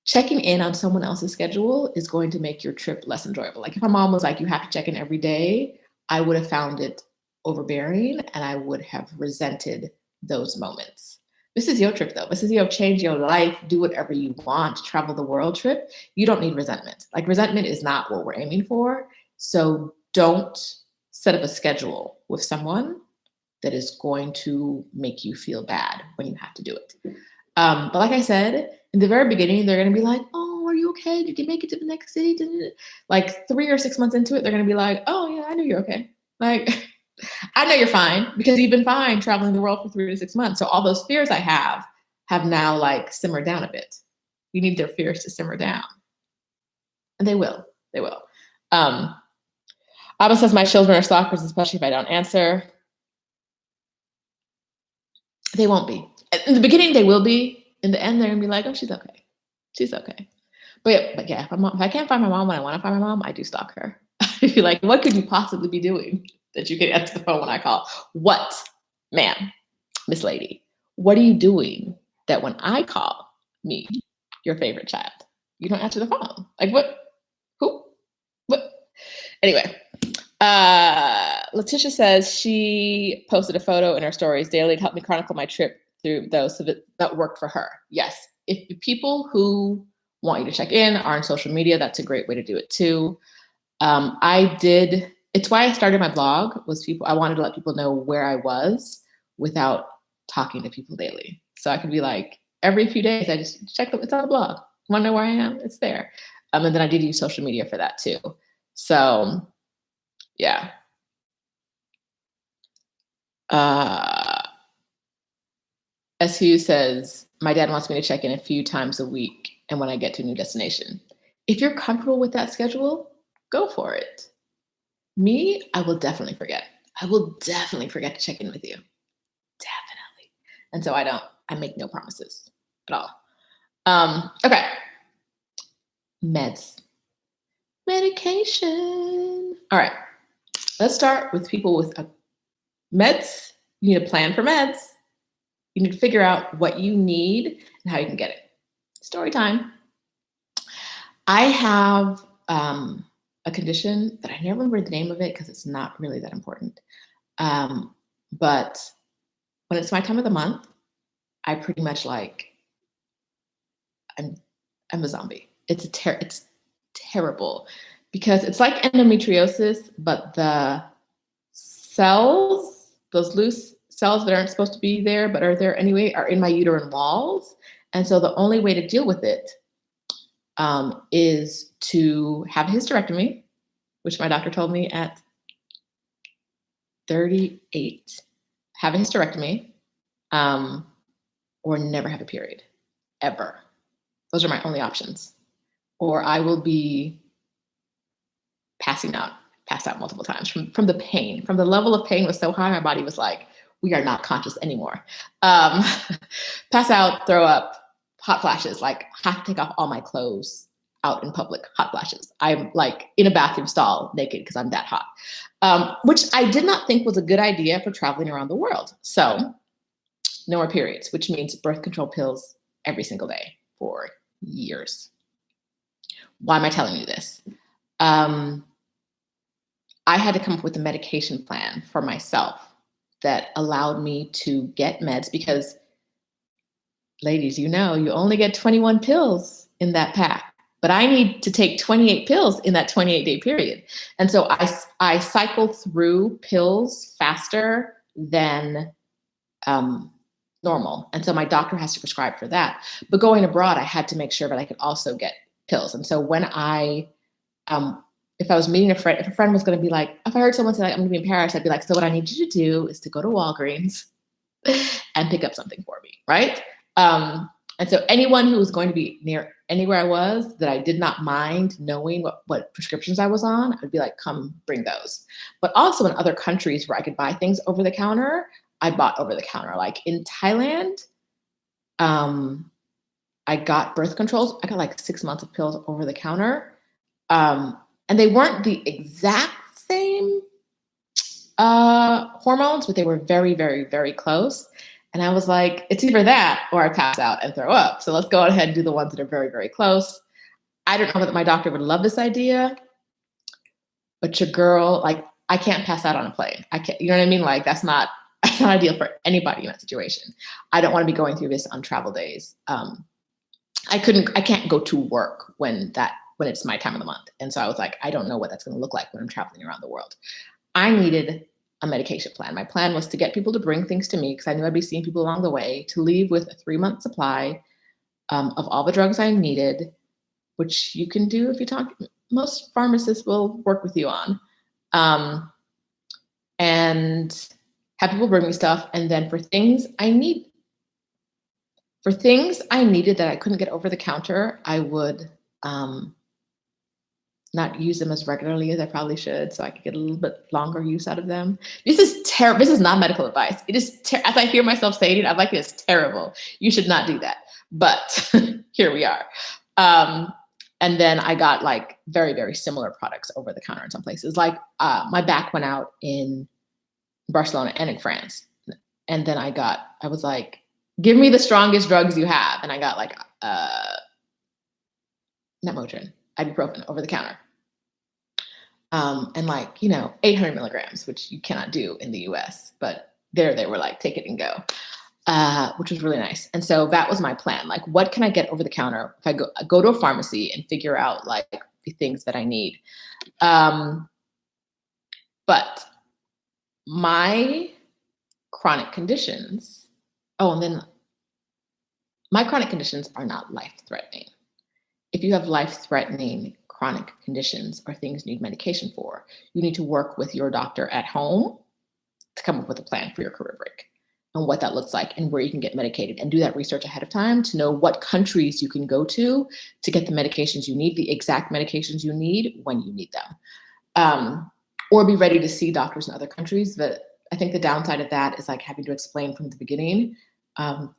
Checking in on someone else's schedule is going to make your trip less enjoyable. Like if my mom was like, you have to check in every day, I would have found it overbearing and I would have resented those moments. This is your trip though. This is your change your life, do whatever you want, travel the world trip. You don't need resentment. Like resentment is not what we're aiming for. So don't set up a schedule with someone that is going to make you feel bad when you have to do it. But like I said, in the very beginning, they're going to be like, oh, are you okay? Did you make it to the next city? Like 3 or 6 months into it, they're going to be like, oh yeah, I know you're okay. Like, I know you're fine because you've been fine traveling the world for 3 to 6 months. So all those fears I have now like simmered down a bit. You need their fears to simmer down. And they will. Abba says my children are stalkers, especially if I don't answer. They won't be. In the beginning, they will be. In the end, they're gonna be like, oh, she's okay. She's okay. But yeah, if I can't find my mom when I want to find my mom, I do stalk her. I'd be like, what could you possibly be doing that you can answer the phone when I call? What, ma'am, Miss Lady, what are you doing that when I call me, your favorite child, you don't answer the phone? Like what? Who? What? Anyway, Letitia says she posted a photo in her stories daily to help me chronicle my trip through those, so that worked for her. Yes, if the people who want you to check in are on social media, that's a great way to do it too. It's why I started my blog, I wanted to let people know where I was without talking to people daily. So I could be like, every few days, I just check it's on the blog. Want to know where I am? It's there. And then I did use social media for that too. So yeah. As Hugh says, my dad wants me to check in a few times a week and when I get to a new destination. If you're comfortable with that schedule, go for it. Me, I will definitely forget. I will definitely forget to check in with you. Definitely. And so I make no promises at all. Okay. Meds. Medication. All right. Let's start with people with meds. You need a plan for meds. You need to figure out what you need and how you can get it. Story time. I have a condition that I never remember the name of it because it's not really that important. But when it's my time of the month, I pretty much like, I'm a zombie. It's terrible because it's like endometriosis, but the cells, those loose cells that aren't supposed to be there, but are there anyway, are in my uterine walls. And so the only way to deal with it is to have a hysterectomy, which my doctor told me at 38, have a hysterectomy, or never have a period, ever. Those are my only options. Or I will be passed out multiple times from the pain. From the level of pain was so high, my body was like, we are not conscious anymore. Pass out, throw up, hot flashes, like have to take off all my clothes out in public, hot flashes. I'm like in a bathroom stall naked because I'm that hot, which I did not think was a good idea for traveling around the world. So no more periods, which means birth control pills every single day for years. Why am I telling you this? I had to come up with a medication plan for myself that allowed me to get meds because, ladies, you know, you only get 21 pills in that pack, but I need to take 28 pills in that 28-day period. And so I cycle through pills faster than normal. And so my doctor has to prescribe for that. But going abroad, I had to make sure that I could also get pills. And so when if I was meeting a friend, if a friend was going to be like, if I heard someone say like, I'm going to be in Paris, I'd be like, so what I need you to do is to go to Walgreens and pick up something for me, right? And so anyone who was going to be near anywhere I was that I did not mind knowing what prescriptions I was on, I would be like, come bring those. But also in other countries where I could buy things over the counter, I bought over the counter. Like in Thailand, I got birth controls. I got like 6 months of pills over the counter. And they weren't the exact same hormones, but they were very, very, very close. And I was like, it's either that or I pass out and throw up. So let's go ahead and do the ones that are very, very close. I don't know that my doctor would love this idea, but your girl, like, I can't pass out on a plane. I can't, you know what I mean? Like, that's not ideal for anybody in that situation. I don't want to be going through this on travel days. I can't go to work when it's my time of the month. And so I was like, I don't know what that's going to look like when I'm traveling around the world. I needed a medication plan. My plan was to get people to bring things to me because I knew I'd be seeing people along the way, to leave with a 3-month supply of all the drugs I needed, which you can do if you talk. Most pharmacists will work with you on, and have people bring me stuff. And then for things I needed that I couldn't get over the counter, I would not use them as regularly as I probably should, so I could get a little bit longer use out of them. This is terrible. This is not medical advice. It is, as I hear myself saying it, I'm like, it's terrible. You should not do that. But here we are. And then I got like very, very similar products over the counter in some places. Like my back went out in Barcelona and in France. And then I was like, give me the strongest drugs you have. And I got like not Motrin, ibuprofen over the counter. And like, 800 milligrams, which you cannot do in the US, but there they were like, take it and go, which was really nice. And so that was my plan. Like, what can I get over the counter if I go to a pharmacy and figure out like the things that I need? But my chronic conditions, and then my chronic conditions are not life-threatening. If you have life-threatening chronic conditions or things you need medication for, you need to work with your doctor at home to come up with a plan for your career break and what that looks like and where you can get medicated, and do that research ahead of time to know what countries you can go to get the medications you need, the exact medications you need when you need them. Or be ready to see doctors in other countries. But I think the downside of that is like having to explain from the beginning. When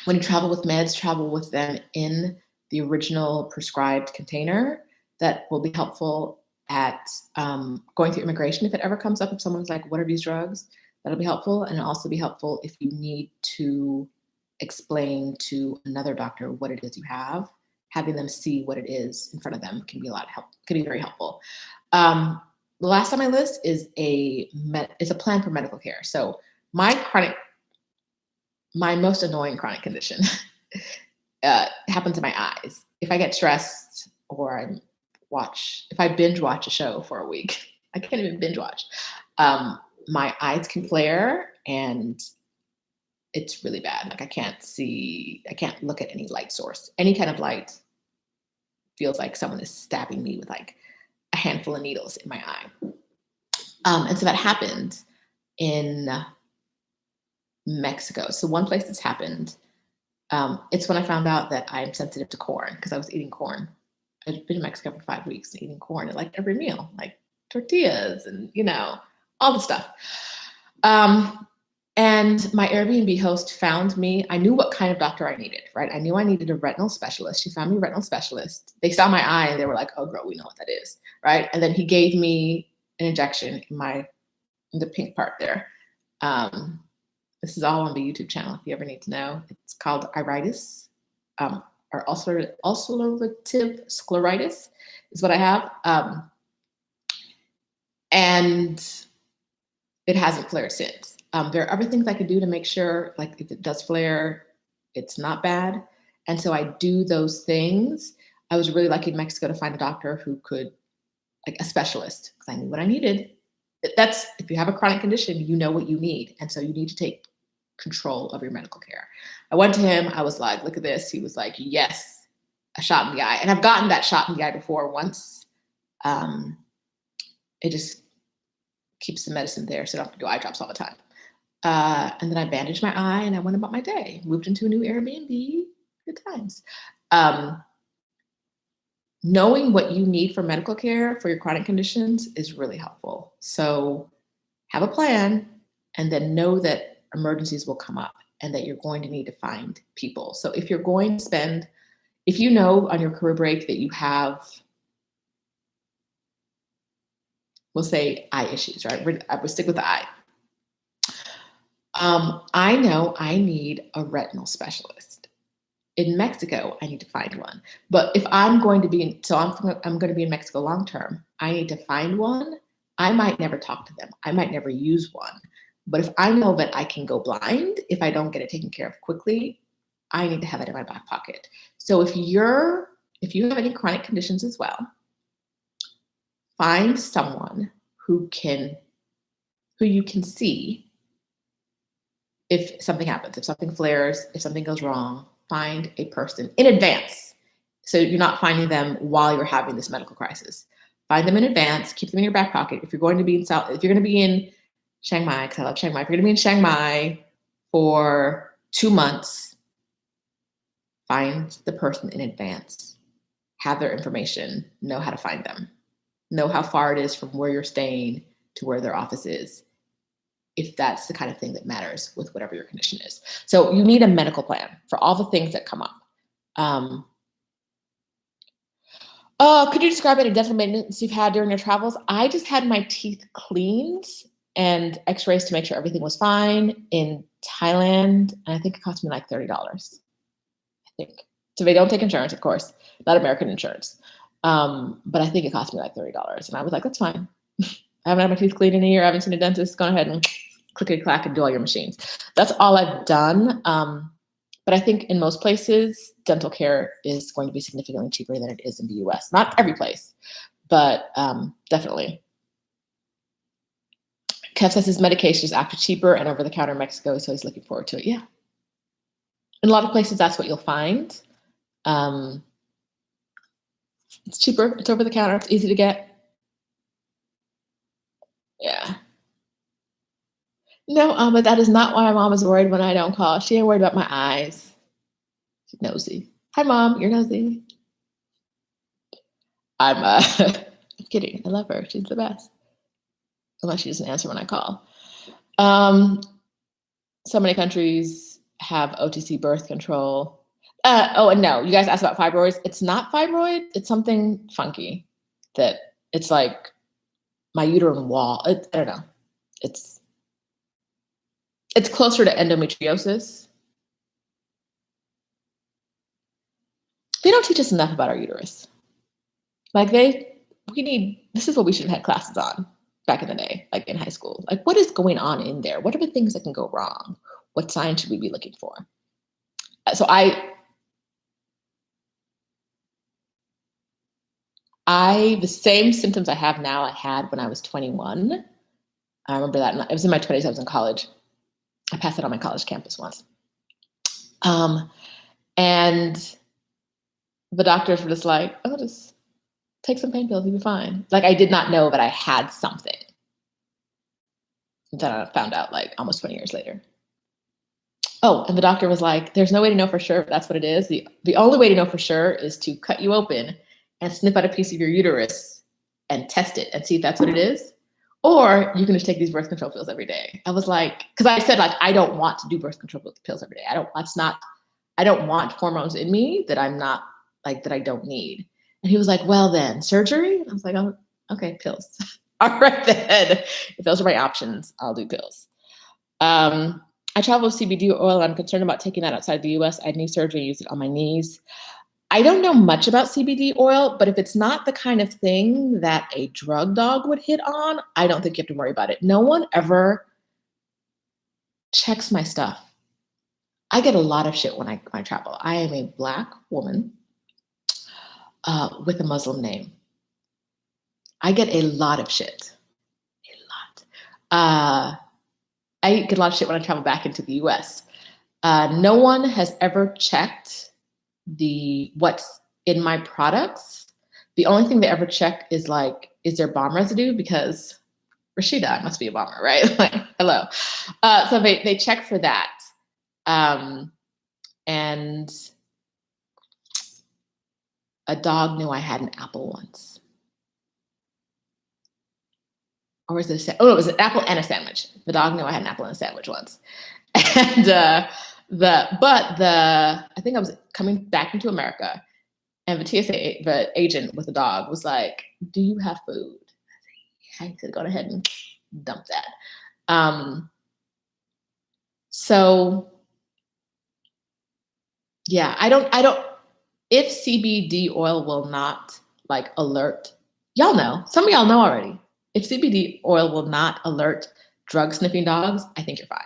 you travel with meds, travel with them in the original prescribed container. That will be helpful at going through immigration if it ever comes up. If someone's like, what are these drugs? That'll be helpful. And it'll also be helpful if you need to explain to another doctor what it is you have. Having them see what it is in front of them can be very helpful. The last on my list is a plan for medical care. So my most annoying chronic condition happens in my eyes. If I get stressed or if I binge watch a show for a week, I can't even binge watch. My eyes can flare and it's really bad. Like I can't look at any light source. Any kind of light feels like someone is stabbing me with like a handful of needles in my eye. And so that happened in Mexico. So one place that's happened, it's when I found out that I'm sensitive to corn because I was eating corn. I'd been in Mexico for 5 weeks eating corn at like every meal, like tortillas and, all the stuff. And my Airbnb host found me. I knew what kind of doctor I needed, right? I knew I needed a retinal specialist. She found me a retinal specialist. They saw my eye and they were like, oh, girl, we know what that is, right? And then he gave me an injection in the pink part there. This is all on the YouTube channel if you ever need to know. It's called iritis, or ulcerative scleritis is what I have. And it hasn't flared since. There are other things I could do to make sure, like if it does flare, it's not bad. And so I do those things. I was really lucky in Mexico to find a doctor who could, like a specialist, because I knew what I needed. That's, if you have a chronic condition, you know what you need. And so you need to take control of your medical care. I went to him. I was like, look at this. He was like, yes, a shot in the eye. And I've gotten that shot in the eye before once. It just keeps the medicine there, so I don't have to do eye drops all the time. And then I bandaged my eye and I went about my day. Moved into a new Airbnb. Good times. Knowing what you need for medical care for your chronic conditions is really helpful. So have a plan and then know that emergencies will come up and that you're going to need to find people. So if you're going to spend, if you know on your career break that you have, we'll say eye issues, right? We'll stick with the eye. I know I need a retinal specialist. In Mexico, I need to find one. But if I'm going to be in, I'm going to be in Mexico long term, I need to find one. I might never talk to them. I might never use one. But if I know that I can go blind if I don't get it taken care of quickly, I need to have it in my back pocket. So if you have any chronic conditions as well, find someone who you can see if something happens, if something flares, if something goes wrong. Find a person in advance. So you're not finding them while you're having this medical crisis. Find them in advance, keep them in your back pocket. If you're going to be in Chiang Mai, because I love Chiang Mai, if you're going to be in Chiang Mai for 2 months, find the person in advance, have their information, know how to find them, know how far it is from where you're staying to where their office is, if that's the kind of thing that matters with whatever your condition is. So you need a medical plan for all the things that come up. Could you describe any dental maintenance you've had during your travels? I just had my teeth cleaned and x-rays to make sure everything was fine in Thailand. And I think it cost me like $30, I think. So they don't take insurance, of course, not American insurance. But I think it cost me like $30. And I was like, that's fine. I haven't had my teeth cleaned in a year. I haven't seen a dentist. Go ahead and clickety-clack and do all your machines. That's all I've done. But I think in most places, dental care is going to be significantly cheaper than it is in the US. Not every place, but definitely. Kev says his medication is actually cheaper and over the counter in Mexico, so he's looking forward to it. Yeah. In a lot of places, that's what you'll find. It's cheaper. It's over the counter. It's easy to get. Yeah. No, but that is not why my mom is worried when I don't call. She ain't worried about my eyes. She's nosy. Hi, Mom. You're nosy. I'm kidding. I love her. She's the best. Unless she doesn't answer when I call. So many countries have OTC birth control. And no, you guys asked about fibroids. It's not fibroid. It's something funky that it's like my uterine wall. I don't know. It's closer to endometriosis. They don't teach us enough about our uterus. Like this is what we should have had classes on back in the day, like in high school. Like, what is going on in there? What are the things that can go wrong? What signs should we be looking for? So the same symptoms I have now, I had when I was 21. I remember that. It was in my 20s. I was in college. I passed it on my college campus once. And the doctors were just like, oh, just take some pain pills, you'll be fine. Like, I did not know that I had something. Then I found out like almost 20 years later. Oh, and the doctor was like, there's no way to know for sure if that's what it is. The only way to know for sure is to cut you open and snip out a piece of your uterus and test it and see if that's what it is. Or you can just take these birth control pills every day. I was like, because I said like, I don't want to do birth control pills every day. I don't want hormones in me that I'm not like, that I don't need. And he was like, well then, surgery? And I was like, oh, okay, pills. All right then. If those are my options, I'll do pills. I travel with CBD oil. I'm concerned about taking that outside the US. I had knee surgery, use it on my knees. I don't know much about CBD oil, but if it's not the kind of thing that a drug dog would hit on, I don't think you have to worry about it. No one ever checks my stuff. I get a lot of shit when I travel. I am a Black woman with a Muslim name. I get a lot of shit. A lot. I get a lot of shit when I travel back into the US. No one has ever checked what's in my products. The only thing they ever check is like, is there bomb residue? Because Roshida must be a bomber, right? Like, hello. So they check for that. And a dog knew I had an apple once. Or was it it was an apple and a sandwich. The dog knew I had an apple and a sandwich once. And I think I was coming back into America, and the TSA agent with the dog was like, "Do you have food?" I said, "Yeah." He said, "Go ahead and dump that." So yeah, I don't. If CBD oil will not like alert, y'all know. Some of y'all know already. If CBD oil will not alert drug sniffing dogs, I think you're fine.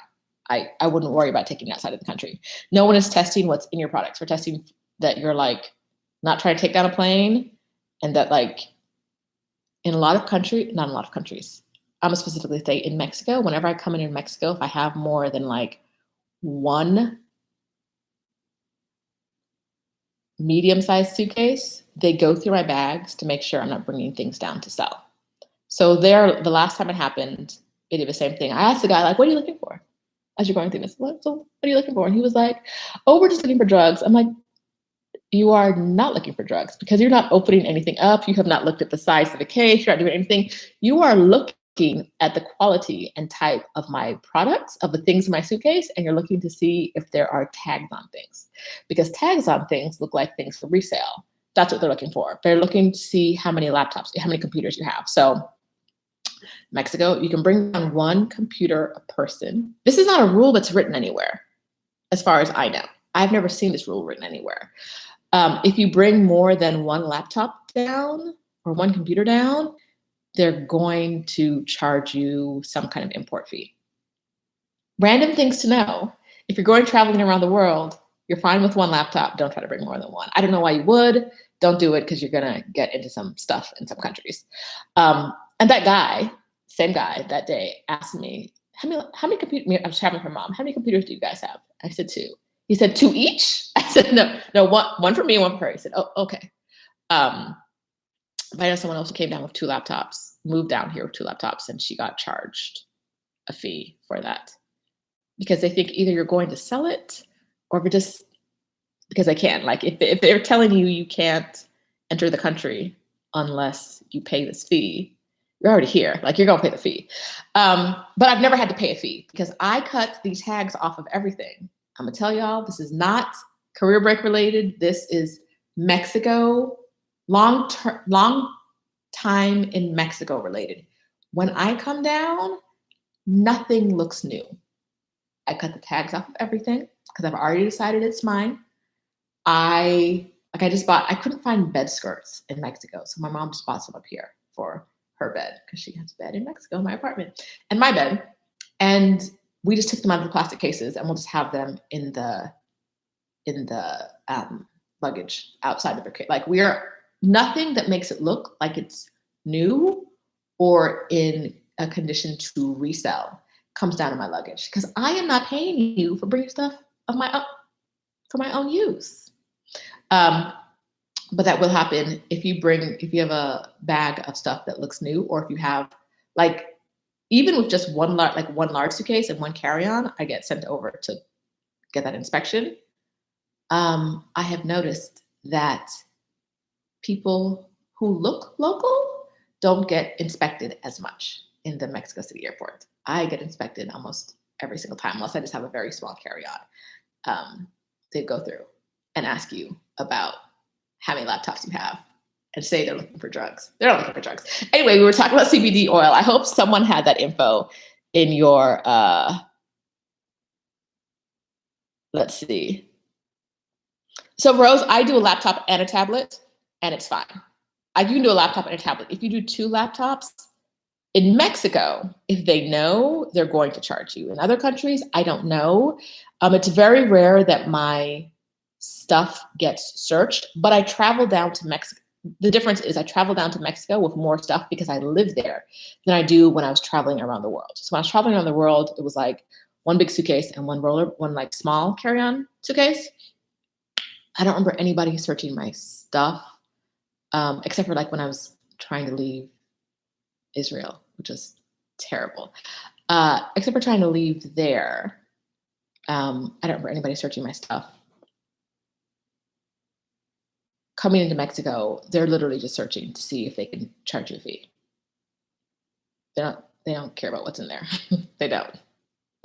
I wouldn't worry about taking it outside of the country. No one is testing what's in your products. We're testing that you're like not trying to take down a plane, and that like in a lot of countries, not a lot of countries. I'm gonna specifically say in Mexico, whenever I come in Mexico, if I have more than like one medium-sized suitcase, they go through my bags to make sure I'm not bringing things down to sell. So the last time it happened, they did the same thing. I asked the guy, like, what are you looking for? As you're going through this, what are you looking for? And he was like, oh, we're just looking for drugs. I'm like, you are not looking for drugs because you're not opening anything up. You have not looked at the size of the case. You're not doing anything. You are looking at the quality and type of my products, of the things in my suitcase, and you're looking to see if there are tags on things, because tags on things look like things for resale. That's what they're looking for. They're looking to see how many laptops, how many computers you have. So Mexico, you can bring down one computer a person. This is not a rule that's written anywhere, as far as I know. I've never seen this rule written anywhere. If you bring more than one laptop down or one computer down, they're going to charge you some kind of import fee. Random things to know. If you're going traveling around the world, you're fine with one laptop. Don't try to bring more than one. I don't know why you would. Don't do it because you're going to get into some stuff in some countries. And that guy, same guy that day, asked me, how many computers, I was traveling with her mom, how many computers do you guys have? I said 2. He said 2 each? I said, no, one for me, one for her. He said, oh, okay. But I know someone else who came down with 2 laptops, moved down here with 2 laptops, and she got charged a fee for that. Because they think either you're going to sell it or if it just, because they can. Like if they're telling you you can't enter the country unless you pay this fee, you're already here. Like you're going to pay the fee. But I've never had to pay a fee because I cut these tags off of everything. I'm going to tell y'all, this is not career break related. This is Mexico, long time in Mexico related. When I come down, nothing looks new. I cut the tags off of everything because I've already decided it's mine. I couldn't find bed skirts in Mexico. So my mom just bought some up here for her bed because she has a bed in Mexico, my apartment, and my bed. And we just took them out of the plastic cases and we'll just have them in the luggage outside of the case. Like nothing that makes it look like it's new or in a condition to resell comes down in my luggage because I am not paying you for bringing stuff of my own for my own use. But that will happen if you have a bag of stuff that looks new, or if you have like, even with just one large suitcase and one carry-on, I get sent over to get that inspection. I have noticed that people who look local don't get inspected as much. in the Mexico City airport. I get inspected almost every single time, unless I just have a very small carry-on. They go through and ask you about how many laptops you have and say they're looking for drugs. They're not looking for drugs. Anyway, we were talking about CBD oil. I hope someone had that info in your, let's see. So Rose, I do a laptop and a tablet, and it's fine. You can do a laptop and a tablet. If you do 2 laptops, in Mexico, if they know, they're going to charge you. In other countries, I don't know. It's very rare that my stuff gets searched, but I travel down to Mexico. The difference is I travel down to Mexico with more stuff because I live there than I do when I was traveling around the world. So when I was traveling around the world, it was like one big suitcase and one like small carry-on suitcase. I don't remember anybody searching my stuff, except for like when I was trying to leave Israel, which is terrible. Except for trying to leave there. I don't remember anybody searching my stuff. Coming into Mexico, they're literally just searching to see if they can charge you a fee. They don't care about what's in there. They don't.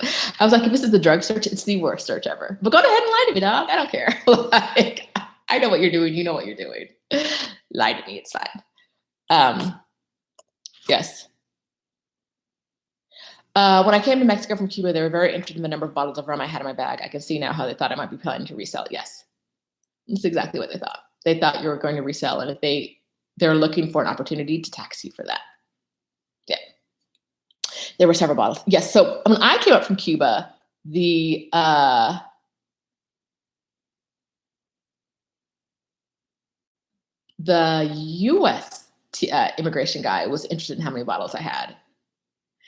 I was like, if this is the drug search, it's the worst search ever. But go ahead and lie to me, dog. I don't care. Like, I know what you're doing. You know what you're doing. Lie to me. It's fine. Yes. When I came to Mexico from Cuba, they were very interested in the number of bottles of rum I had in my bag. I can see now how they thought I might be planning to resell. Yes. That's exactly what they thought. They thought you were going to resell, and if they're looking for an opportunity to tax you for that. Yeah. There were several bottles. Yes. So when I came up from Cuba, the U.S. immigration guy was interested in how many bottles I had.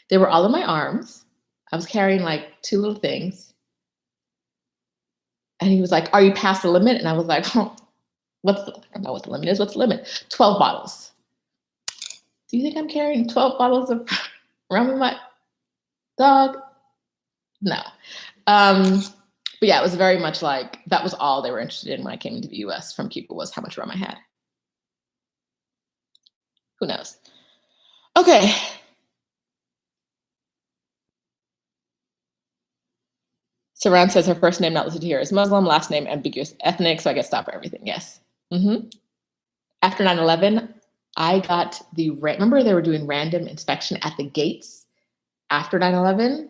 They were all in my arms. I was carrying like 2 little things. And he was like, are you past the limit? And I was like, I don't know what the limit is. What's the limit? 12 bottles. Do you think I'm carrying 12 bottles of rum in my dog? No. But yeah, it was very much like, that was all they were interested in when I came into the US from Cuba, was how much rum I had. Who knows? Okay. Saran says her first name not listed here is Muslim, last name ambiguous, ethnic, so I get stopped for everything. Yes. Mm-hmm. After 9/11, I got remember they were doing random inspection at the gates after 9/11?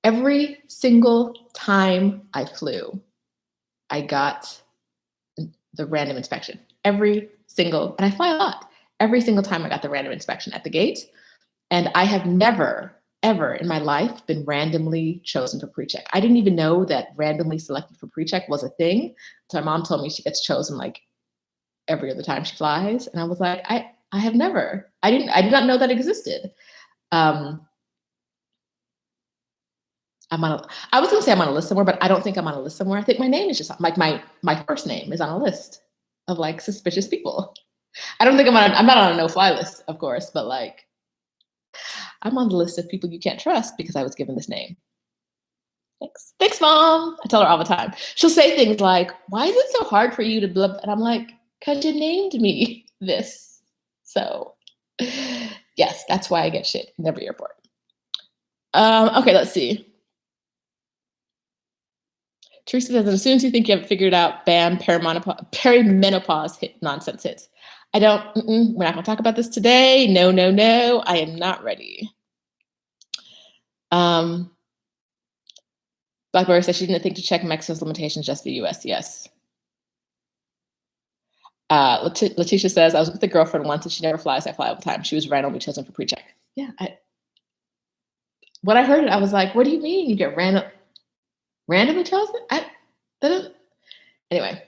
Every single time I flew, I got the random inspection. And I fly a lot. Every single time I got the random inspection at the gate. And I have never, ever in my life been randomly chosen for pre-check. I didn't even know that randomly selected for pre-check was a thing. So my mom told me she gets chosen like every other time she flies. And I was like, I have never. I did not know that existed. I was going to say I'm on a list somewhere, but I don't think I'm on a list somewhere. I think my name is just like my first name is on a list of like suspicious people. I don't think I'm not on a no-fly list, of course, but like I'm on the list of people you can't trust because I was given this name. Thanks, Mom. I tell her all the time. She'll say things like, why is it so hard for you to blah? And I'm like, because you named me this. So yes, that's why I get shit in every airport. Okay, let's see. Teresa says, as soon as you think you have it figured out, bam, perimenopause hit nonsense hits. We're not going to talk about this today. No. I am not ready. Blackberry says she didn't think to check Mexico's limitations, just the US. Yes. Letitia says, I was with a girlfriend once and she never flies. I fly all the time. She was randomly chosen for pre-check. Yeah. When I heard it, I was like, what do you mean you get randomly chosen? Anyway.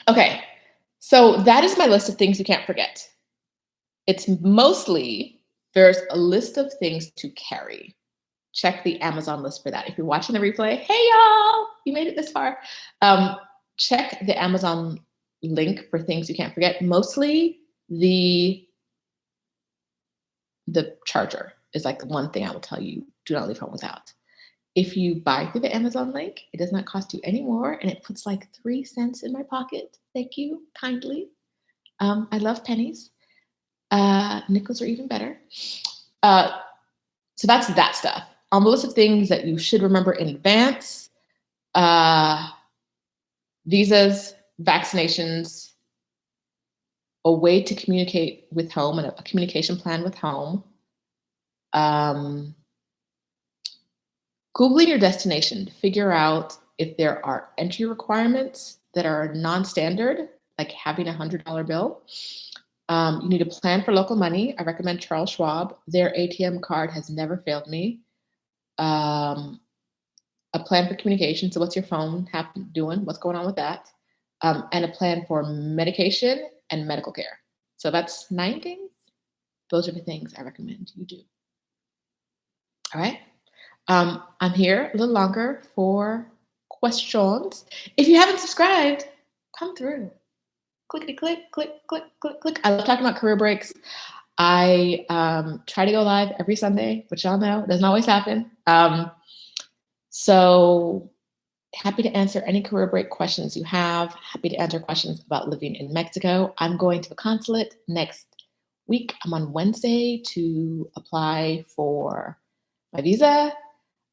Okay. So that is my list of things you can't forget. It's mostly, there's a list of things to carry. Check the Amazon list for that. If you're watching the replay, hey y'all, you made it this far. Check the Amazon link for things you can't forget. Mostly the charger is like the one thing I will tell you, do not leave home without. If you buy through the Amazon link, it does not cost you any more, and it puts like 3 cents in my pocket. Thank you kindly. I love pennies. Nickels are even better. So that's that stuff. On the list of things that you should remember in advance, visas, vaccinations, a way to communicate with home and a communication plan with home. Googling your destination to figure out if there are entry requirements that are non-standard, like having a $100 bill. You need to plan for local money. I recommend Charles Schwab. Their ATM card has never failed me. A plan for communication. So what's your phone doing? What's going on with that? And a plan for medication and medical care. So that's 9 things. Those are the things I recommend you do. All right. I'm here a little longer for questions. If you haven't subscribed, come through. Clickety click, click, click, click, click. I love talking about career breaks. I try to go live every Sunday, which y'all know doesn't always happen. So happy to answer any career break questions you have. Happy to answer questions about living in Mexico. I'm going to the consulate next week. I'm on Wednesday to apply for my visa.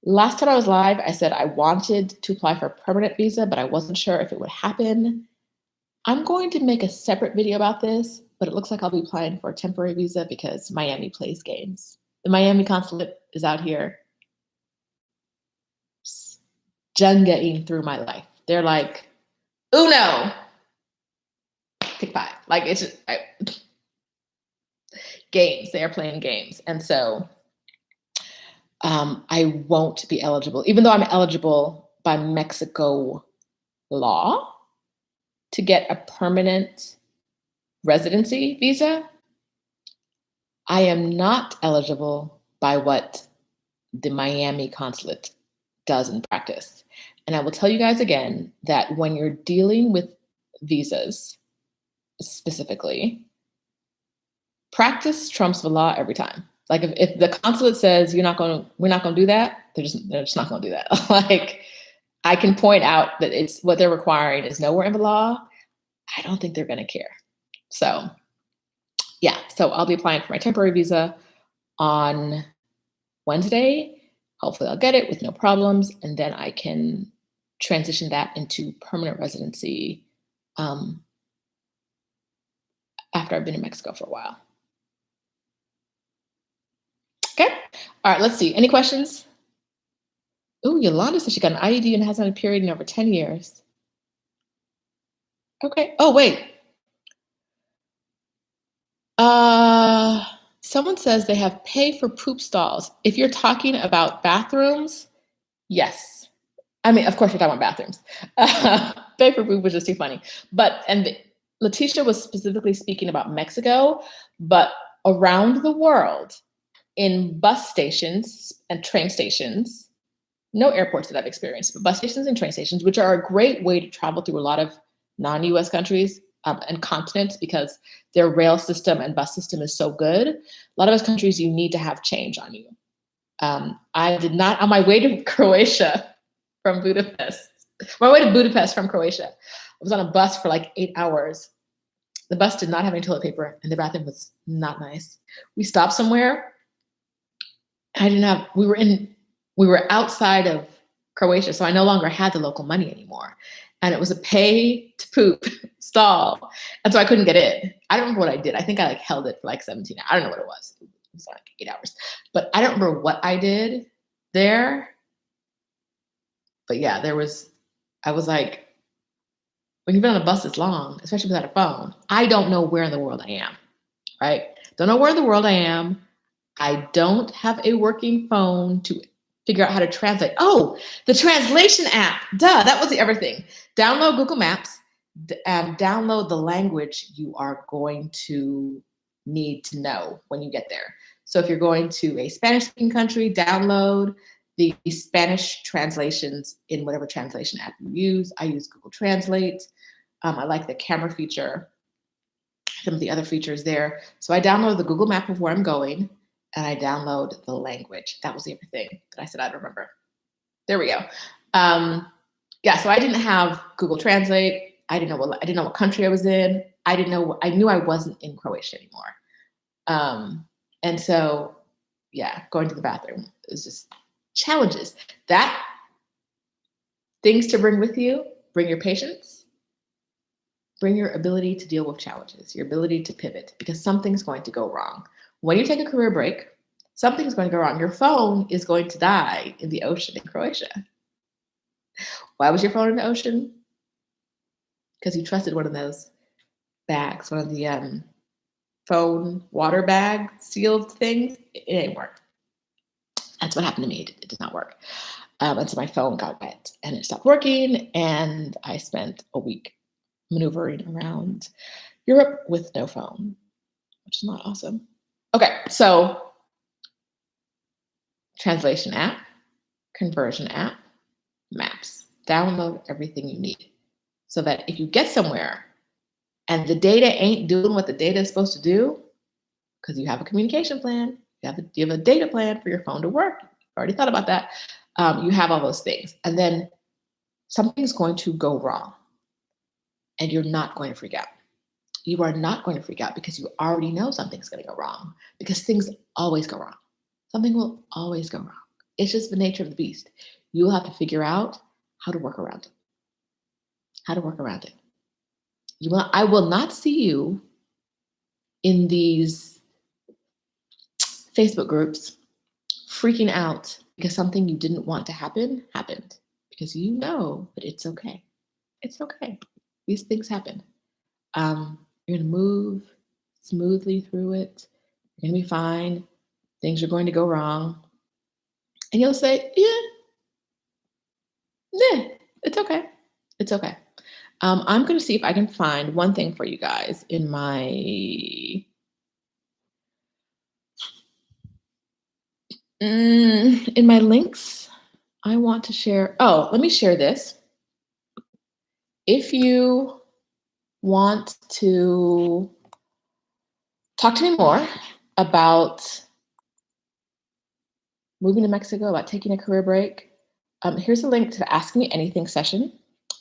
Last time I was live, I said I wanted to apply for a permanent visa, but I wasn't sure if it would happen. I'm going to make a separate video about this, but it looks like I'll be applying for a temporary visa because Miami plays games. The Miami consulate is out here Jenga-ing through my life. They're like, Uno, take 5. Like it's just games. They are playing games. And so I won't be eligible, even though I'm eligible by Mexico law to get a permanent residency visa. I am not eligible by what the Miami consulate does in practice. And I will tell you guys again that when you're dealing with visas specifically, practice trumps the law every time. Like if the consulate says we're not going to do that, they're just not going to do that. Like I can point out that it's what they're requiring is nowhere in the law. I don't think they're going to care. So yeah, so I'll be applying for my temporary visa on Wednesday. Hopefully I'll get it with no problems. And then I can transition that into permanent residency after I've been in Mexico for a while. Okay. All right, let's see. Any questions? Oh, Yolanda says she got an IUD and hasn't had a period in over 10 years. Okay. Oh, wait. Someone says they have pay for poop stalls. If you're talking about bathrooms, yes. I mean, of course, you're talking about bathrooms. Pay for poop was just too funny. And Letitia was specifically speaking about Mexico, but around the world, in bus stations and train stations, no airports that I've experienced, but bus stations and train stations, which are a great way to travel through a lot of non-US countries and continents because their rail system and bus system is so good. A lot of those countries, you need to have change on you. I did not, on my way to Croatia from Budapest, my way to Budapest from Croatia, I was on a bus for like 8 hours. The bus did not have any toilet paper and the bathroom was not nice. We stopped somewhere. We were outside of Croatia, so I no longer had the local money anymore. And it was a pay to poop stall. And so I couldn't get in. I don't remember what I did. I think I held it for like 17 hours. I don't know what it was. It was like 8 hours. But I don't remember what I did there. But yeah, I was like, when you've been on a bus this long, especially without a phone, I don't know where in the world I am, right? Don't know where in the world I am. I don't have a working phone to figure out how to translate. Oh, the translation app. Duh, that was the other thing. Download Google Maps and download the language you are going to need to know when you get there. So if you're going to a Spanish-speaking country, download the Spanish translations in whatever translation app you use. I use Google Translate. I like the camera feature, some of the other features there. So I download the Google map of where I'm going and I download the language. That was the other thing that I said I'd remember. There we go. Yeah, so I didn't have Google Translate. I didn't know what country I was in. I knew I wasn't in Croatia anymore. And so, yeah, going to the bathroom is just challenges. That things to bring with you, bring your patience, bring your ability to deal with challenges, your ability to pivot, because something's going to go wrong. When you take a career break, something's going to go wrong. Your phone is going to die in the ocean in Croatia. Why was your phone in the ocean? Because you trusted one of those bags, one of the phone water bag sealed things. It ain't work. That's what happened to me. It did not work. And so my phone got wet and it stopped working. And I spent a week maneuvering around Europe with no phone, which is not awesome. Okay, so translation app, conversion app, maps. Download everything you need so that if you get somewhere and the data ain't doing what the data is supposed to do, because you have a communication plan, you have a data plan for your phone to work. You've already thought about that. You have all those things. And then something's going to go wrong and you're not going to freak out. You are not going to freak out because you already know something's going to go wrong, because things always go wrong. Something will always go wrong. It's just the nature of the beast. You will have to figure out how to work around it. How to work around it. I will not see you in these Facebook groups freaking out because something you didn't want to happen happened, because you know that it's okay. It's okay. These things happen. You're going to move smoothly through it. You're going to be fine. Things are going to go wrong. And you'll say, yeah, it's okay. It's okay. I'm going to see if I can find one thing for you guys in my links. I want to share. Oh, let me share this. If you want to talk to me more about moving to Mexico, about taking a career break, here's a link to the Ask Me Anything session.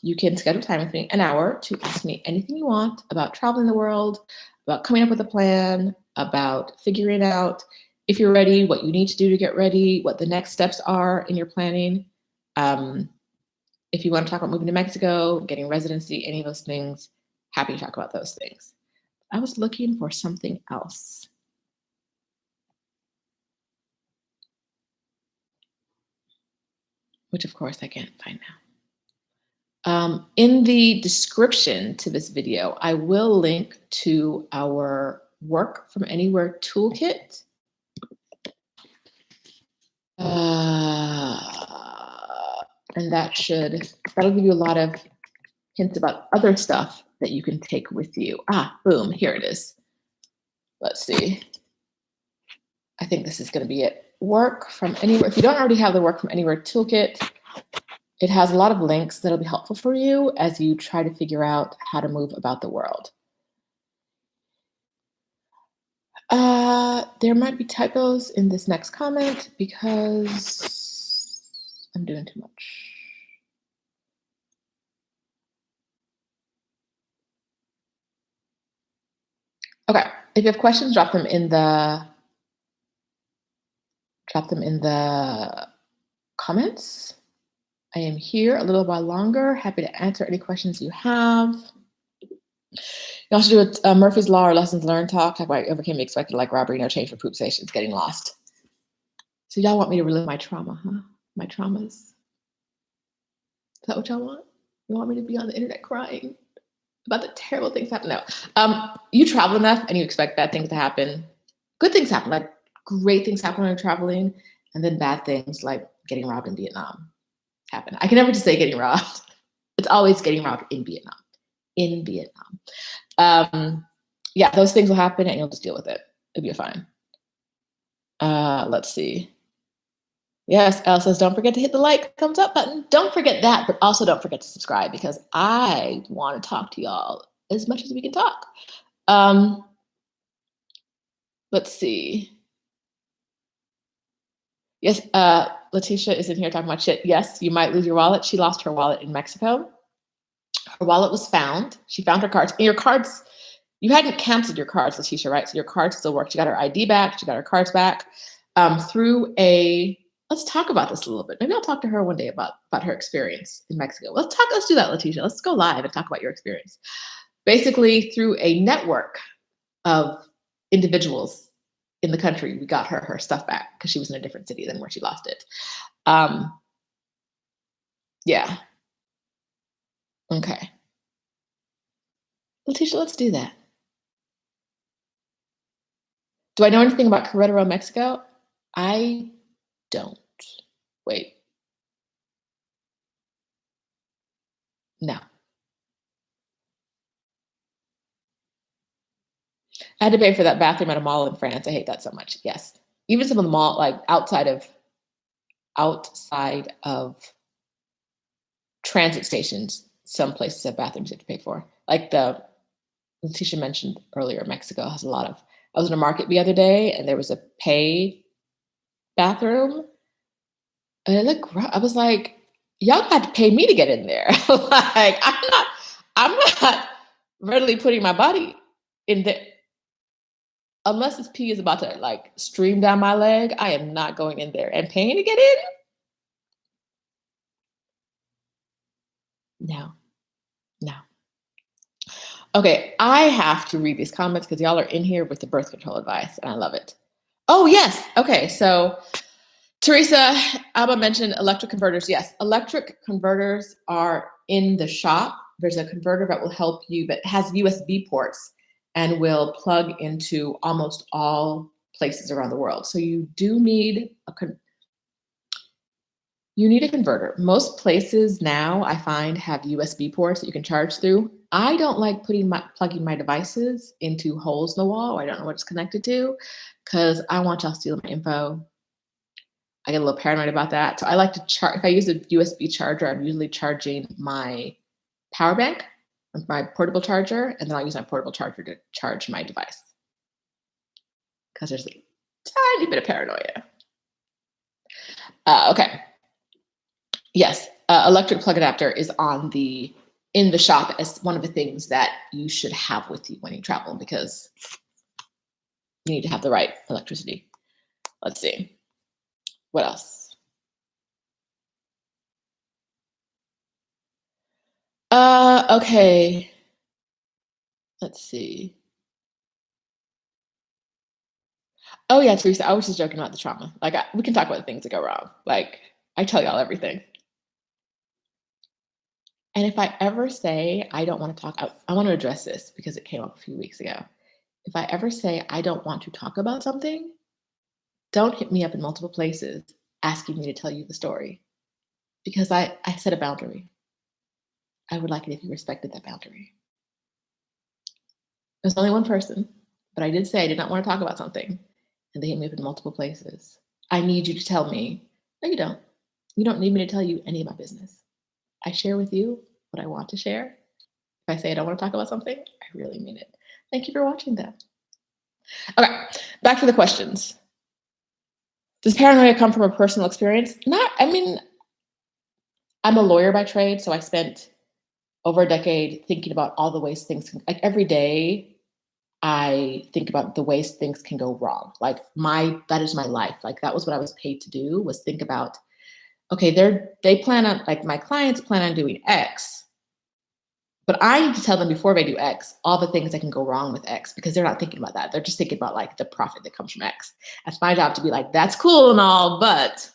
You can schedule time with me, an hour, to ask me anything you want about traveling the world, about coming up with a plan, about figuring out if you're ready, what you need to do to get ready, what the next steps are in your planning. If you want to talk about moving to Mexico, getting residency, any of those things, happy to talk about those things. I was looking for something else. Which of course I can't find now. In the description to this video, I will link to our Work from Anywhere Toolkit. And that'll give you a lot of hints about other stuff that you can take with you. Boom, here it is. Let's see. I think this is going to be it. Work from Anywhere. If you don't already have the Work from Anywhere Toolkit, it has a lot of links that'll be helpful for you as you try to figure out how to move about the world. There might be typos in this next comment because I'm doing too much. Okay, if you have questions, drop them in the comments. I am here a little while longer, happy to answer any questions you have. You also do a Murphy's Law or Lessons Learned talk about I overcame the expected, like robbery, no change for poop stations, getting lost. So y'all want me to relive my trauma, huh? My traumas. Is that what y'all want? You want me to be on the internet crying about the terrible things that happen? No. You travel enough and you expect bad things to happen. Good things happen, like great things happen when you're traveling, and then bad things like getting robbed in Vietnam happen. I can never just say getting robbed. It's always getting robbed in Vietnam. In Vietnam. Yeah, those things will happen and you'll just deal with it. It'll be fine. Let's see. Yes, Elle says, don't forget to hit the like, thumbs up button. Don't forget that, but also don't forget to subscribe because I want to talk to y'all as much as we can talk. Let's see. Yes, Letitia is in here talking about shit. Yes, you might lose your wallet. She lost her wallet in Mexico. Her wallet was found. She found her cards. And your cards, you hadn't canceled your cards, Letitia, right? So your cards still work. She got her ID back. She got her cards back through a. Let's talk about this a little bit. Maybe I'll talk to her one day about her experience in Mexico. Let's do that, Letitia. Let's go live and talk about your experience. Basically, through a network of individuals in the country, we got her stuff back because she was in a different city than where she lost it. Yeah. Okay. Letitia, let's do that. Do I know anything about Querétaro, Mexico? I don't. Wait. No. I had to pay for that bathroom at a mall in France. I hate that so much. Yes. Even some of the mall, like outside of transit stations, some places have bathrooms you have to pay for. Like the Letitia mentioned earlier, Mexico has a lot of. I was in a market the other day and there was a pay bathroom. And it looked, I was like, y'all got to pay me to get in there. Like, I'm not readily putting my body in there. Unless this pee is about to like stream down my leg, I am not going in there and paying to get in. No. Okay, I have to read these comments because y'all are in here with the birth control advice, and I love it. Oh, yes. Okay, so Teresa Alba mentioned electric converters. Yes, electric converters are in the shop. There's a converter that will help you, but has USB ports and will plug into almost all places around the world. So you do need a converter. Most places now I find have USB ports that you can charge through. I don't like plugging my devices into holes in the wall. I don't know what it's connected to because I want y'all stealing my info. I get a little paranoid about that. So I like to charge. If I use a USB charger, I'm usually charging my power bank with my portable charger, and then I'll use my portable charger to charge my device because there's a tiny bit of paranoia. Okay. Yes, electric plug adapter is in the shop as one of the things that you should have with you when you travel because you need to have the right electricity. Let's see. What else? Okay. Let's see. Oh yeah, Teresa, I was just joking about the trauma. Like we can talk about the things that go wrong. Like I tell y'all everything. And if I ever say I don't want to talk, I want to address this because it came up a few weeks ago. If I ever say I don't want to talk about something, don't hit me up in multiple places asking me to tell you the story because I set a boundary. I would like it if you respected that boundary. There's only one person, but I did say I did not want to talk about something, and they hit me up in multiple places. I need you to tell me. No, you don't. You don't need me to tell you any of my business. I share with you what I want to share. If I say I don't want to talk about something, I really mean it. Thank you for watching that. Okay, back to the questions. Does paranoia come from a personal experience? I'm a lawyer by trade, so I spent over a decade thinking about all the ways things can, like every day I think about the ways things can go wrong. Like that is my life. Like that was what I was paid to do, was think about, okay, they plan on, like my clients plan on doing X, but I need to tell them before they do X, all the things that can go wrong with X because they're not thinking about that. They're just thinking about like the profit that comes from X. That's my job to be like, that's cool and all, but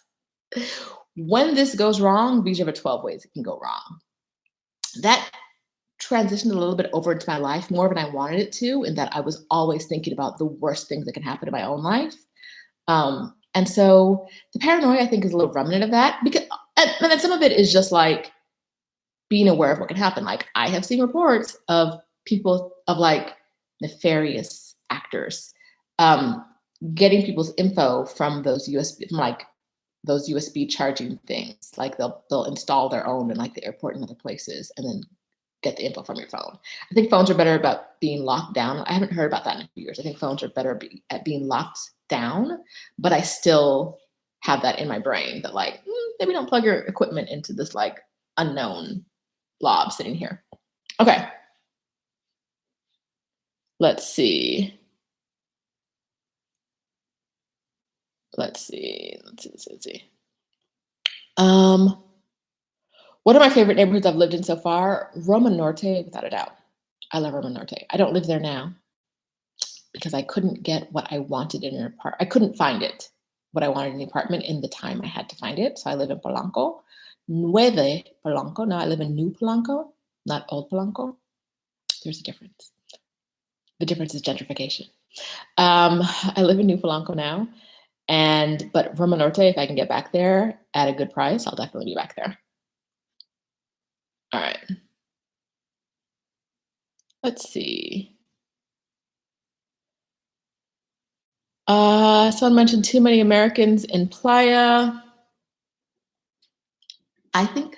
when this goes wrong, these are the 12 ways it can go wrong. That transitioned a little bit over into my life more than I wanted it to, in that I was always thinking about the worst things that can happen in my own life. And so the paranoia, I think, is a little remnant of that, because, and then some of it is just like being aware of what can happen. Like I have seen reports of people, of like nefarious actors, getting people's info from those USB charging things. Like they'll install their own in like the airport and other places, and then get the info from your phone. I think phones are better about being locked down. I haven't heard about that in a few years. I think phones are better at being locked down, but I still have that in my brain that like, maybe don't plug your equipment into this like unknown blob sitting here. Okay. Let's see. Let's see. Um, One of my favorite neighborhoods I've lived in so far, Roma Norte, without a doubt. I love Roma Norte. I don't live there now because I couldn't get what I wanted in an apartment. I couldn't find it, what I wanted in the apartment in the time I had to find it. So I live in Polanco, Nueve Polanco. Now I live in New Polanco, not Old Polanco. There's a difference. The difference is gentrification. I live in New Polanco now, but Roma Norte, if I can get back there at a good price, I'll definitely be back there. All right. Let's see. Someone mentioned too many Americans in Playa. I think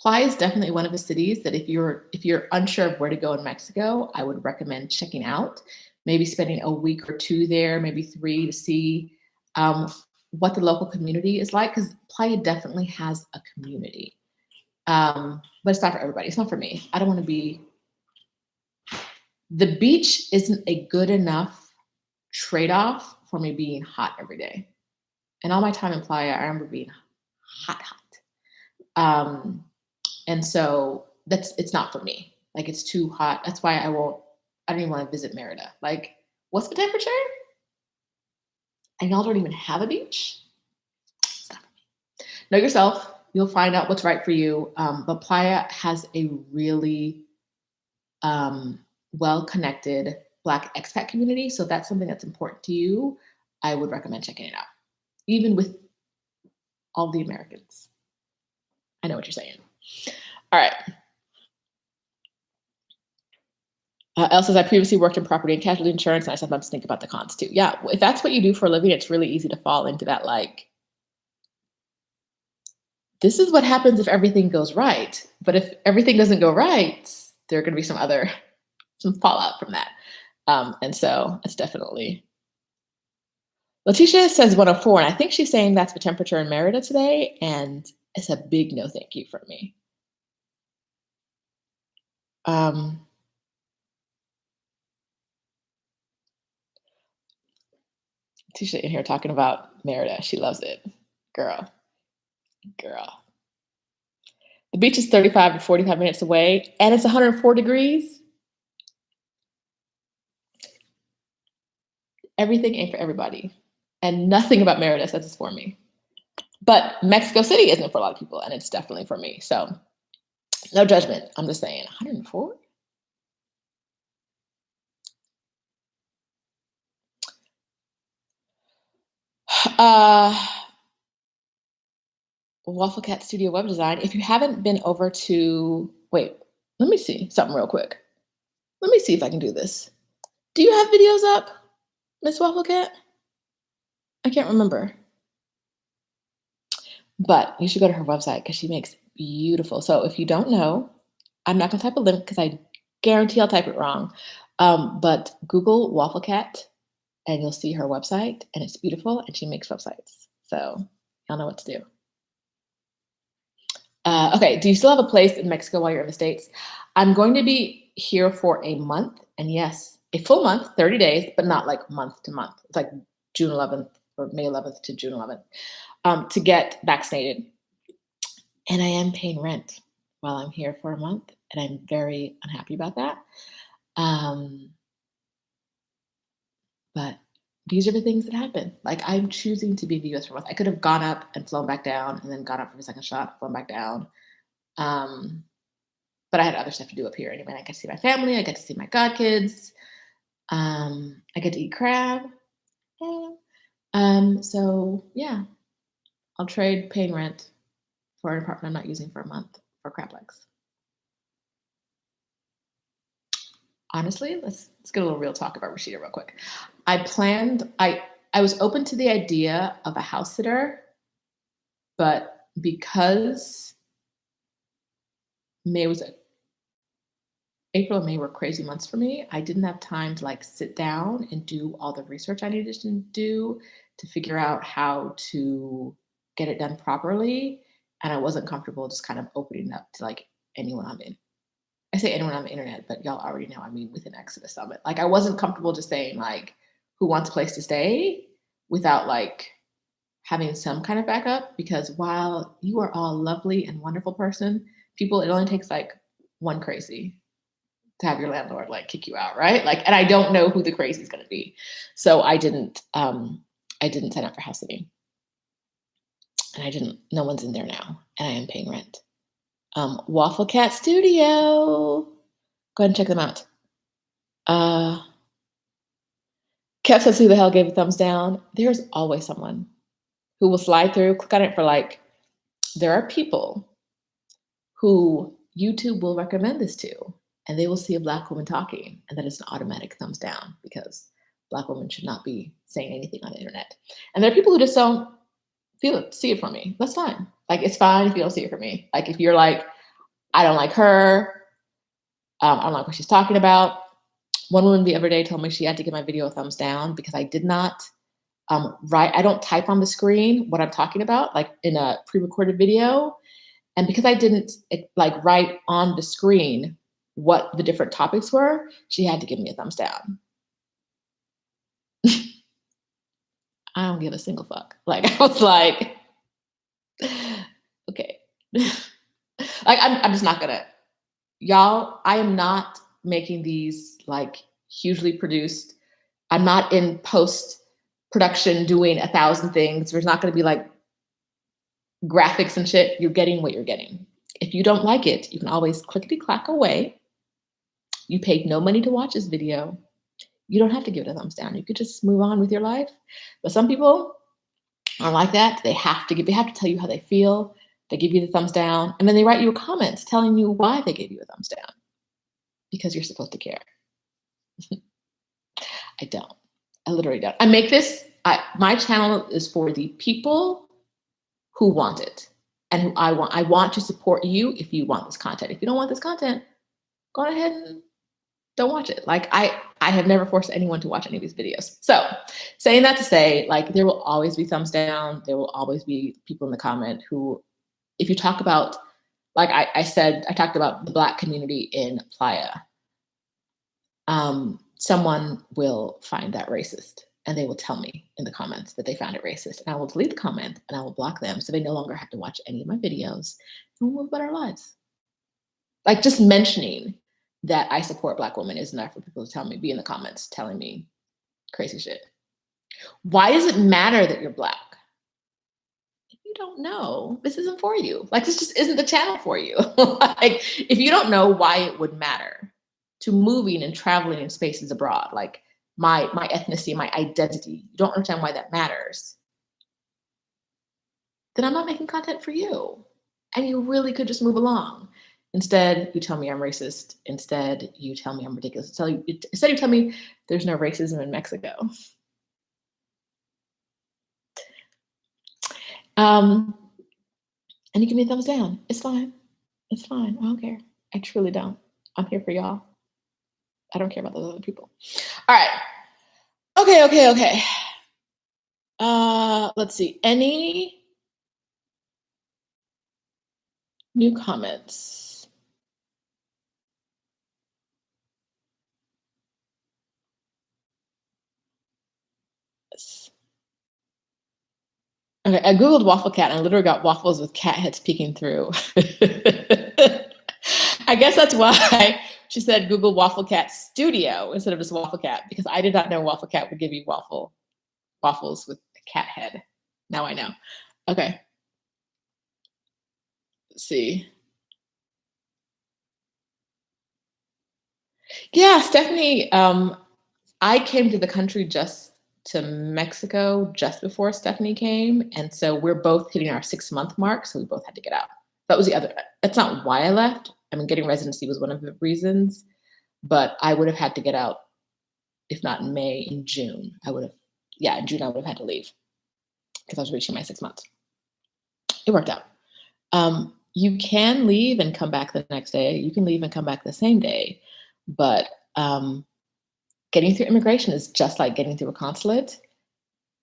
Playa is definitely one of the cities that if you're unsure of where to go in Mexico, I would recommend checking out. Maybe spending a week or two there, maybe 3 to see um, what the local community is like. Because Playa definitely has a community, but it's not for everybody. It's not for me. I don't want to be. The beach isn't a good enough trade-off for me being hot every day. And all my time in Playa, I remember being hot, hot. Um, and so it's not for me. Like it's too hot. That's why I don't even want to visit Merida. Like, what's the temperature? And y'all don't even have a beach? It's not for me. Know yourself. You'll find out what's right for you. But Playa has a really well-connected Black expat community. So if that's something that's important to you, I would recommend checking it out, even with all the Americans. I know what you're saying. All right. Elle says, I previously worked in property and casualty insurance, and I sometimes think about the cons too. Yeah, if that's what you do for a living, it's really easy to fall into that, like, this is what happens if everything goes right. But if everything doesn't go right, there are going to be some fallout from that. And so it's definitely. Letitia says 104, and I think she's saying that's the temperature in Merida today, and it's a big no thank you from me. Um, Tisha in here talking about Merida. She loves it. Girl. The beach is 35 to 45 minutes away, and it's 104 degrees. Everything ain't for everybody. And nothing about Merida says it's for me. But Mexico City isn't for a lot of people, and it's definitely for me. So no judgment. I'm just saying 104? Waffle Cat Studio Web Design. If you haven't been over to, wait, let me see something real quick. Let me see if I can do this. Do you have videos up, Miss Waffle Cat? I can't remember. But you should go to her website because she makes beautiful. So if you don't know, I'm not going to type a link because I guarantee I'll type it wrong. But Google Waffle Cat and you'll see her website, and it's beautiful, and she makes websites. So y'all know what to do. Okay, do you still have a place in Mexico while you're in the States? I'm going to be here for a month, and yes, a full month, 30 days, but not like month to month. It's like June 11th or May 11th to June 11th to get vaccinated. And I am paying rent while I'm here for a month, and I'm very unhappy about that. But these are the things that happen. Like I'm choosing to be in the US for a month. I could have gone up and flown back down and then gone up for a second shot, flown back down. But I had other stuff to do up here anyway. I got to see my family. I got to see my godkids. I get to eat crab. So yeah, I'll trade paying rent for an apartment I'm not using for a month for crab legs. Honestly, let's get a little real talk about Roshida real quick. I was open to the idea of a house sitter, but because April and May were crazy months for me, I didn't have time to like sit down and do all the research I needed to do to figure out how to get it done properly. And I wasn't comfortable just kind of opening up to like anyone I'm in. I say anyone on the internet, but y'all already know I mean within Exodus Summit. Like I wasn't comfortable just saying like who wants a place to stay without like having some kind of backup, because while you are all lovely and wonderful person, people, it only takes like one crazy to have your landlord like kick you out, right? Like, and I don't know who the crazy is going to be. So I didn't sign up for house sitting, and no one's in there now, and I am paying rent. Waffle Cat Studio. Go ahead and check them out. Kev says, who the hell gave a thumbs down? There's always someone who will slide through, click on it for like, there are people who YouTube will recommend this to, and they will see a Black woman talking, and that is an automatic thumbs down because Black women should not be saying anything on the internet. And there are people who just don't see it from me. That's fine. Like, it's fine if you don't see it from me. Like, if you're like, I don't like her, I don't like what she's talking about. One woman the other day told me she had to give my video a thumbs down because I did not write. I don't type on the screen what I'm talking about, like in a pre-recorded video. And because I didn't like write on the screen what the different topics were, she had to give me a thumbs down. I don't give a single fuck. Like, I was like, okay. Like, I'm just not gonna, y'all, I am not making these like hugely produced. I'm not in post production doing 1,000 things. There's not going to be like graphics and shit. You're getting what you're getting. If you don't like it, you can always clickety clack away. You paid no money to watch this video. You don't have to give it a thumbs down. You could just move on with your life. But some people are like that. They have to tell you how they feel. They give you the thumbs down, and then they write you a comment telling you why they gave you a thumbs down. Because you're supposed to care. I don't. I literally don't. I make this, my channel is for the people who want it and who I want to support you if you want this content. If you don't want this content, go ahead and don't watch it. Like, I have never forced anyone to watch any of these videos. So saying that to say, like, there will always be thumbs down. There will always be people in the comment who, if you talk about, like I talked about the Black community in Playa. Someone will find that racist, and they will tell me in the comments that they found it racist, and I will delete the comment and I will block them so they no longer have to watch any of my videos, and we'll live better lives. Like, just mentioning that I support Black women is enough for people to be in the comments telling me crazy shit. Why does it matter that you're Black? If you don't know, this isn't for you. Like, this just isn't the channel for you. Like, if you don't know why it would matter to moving and traveling in spaces abroad, like my ethnicity, my identity, you don't understand why that matters, then I'm not making content for you. And you really could just move along. Instead, you tell me I'm racist. Instead, you tell me I'm ridiculous. Instead, you tell me there's no racism in Mexico. And you give me a thumbs down. It's fine. It's fine. I don't care. I truly don't. I'm here for y'all. I don't care about those other people. All right. Okay. Let's see. Any new comments? Yes. Okay, I Googled waffle cat and I literally got waffles with cat heads peeking through. I guess that's why she said Google waffle cat studio instead of just waffle cat, because I did not know waffle cat would give you waffles with a cat head. Now I know. Okay. Let's see. Yeah, Stephanie, I came to the country to Mexico just before Stephanie came. And so we're both hitting our 6-month mark. So we both had to get out. That's not why I left. I mean, getting residency was one of the reasons, but I would have had to get out, if not in May, in June. In June, I would have had to leave because I was reaching my 6 months. It worked out. You can leave and come back the next day. You can leave and come back the same day. But getting through immigration is just like getting through a consulate.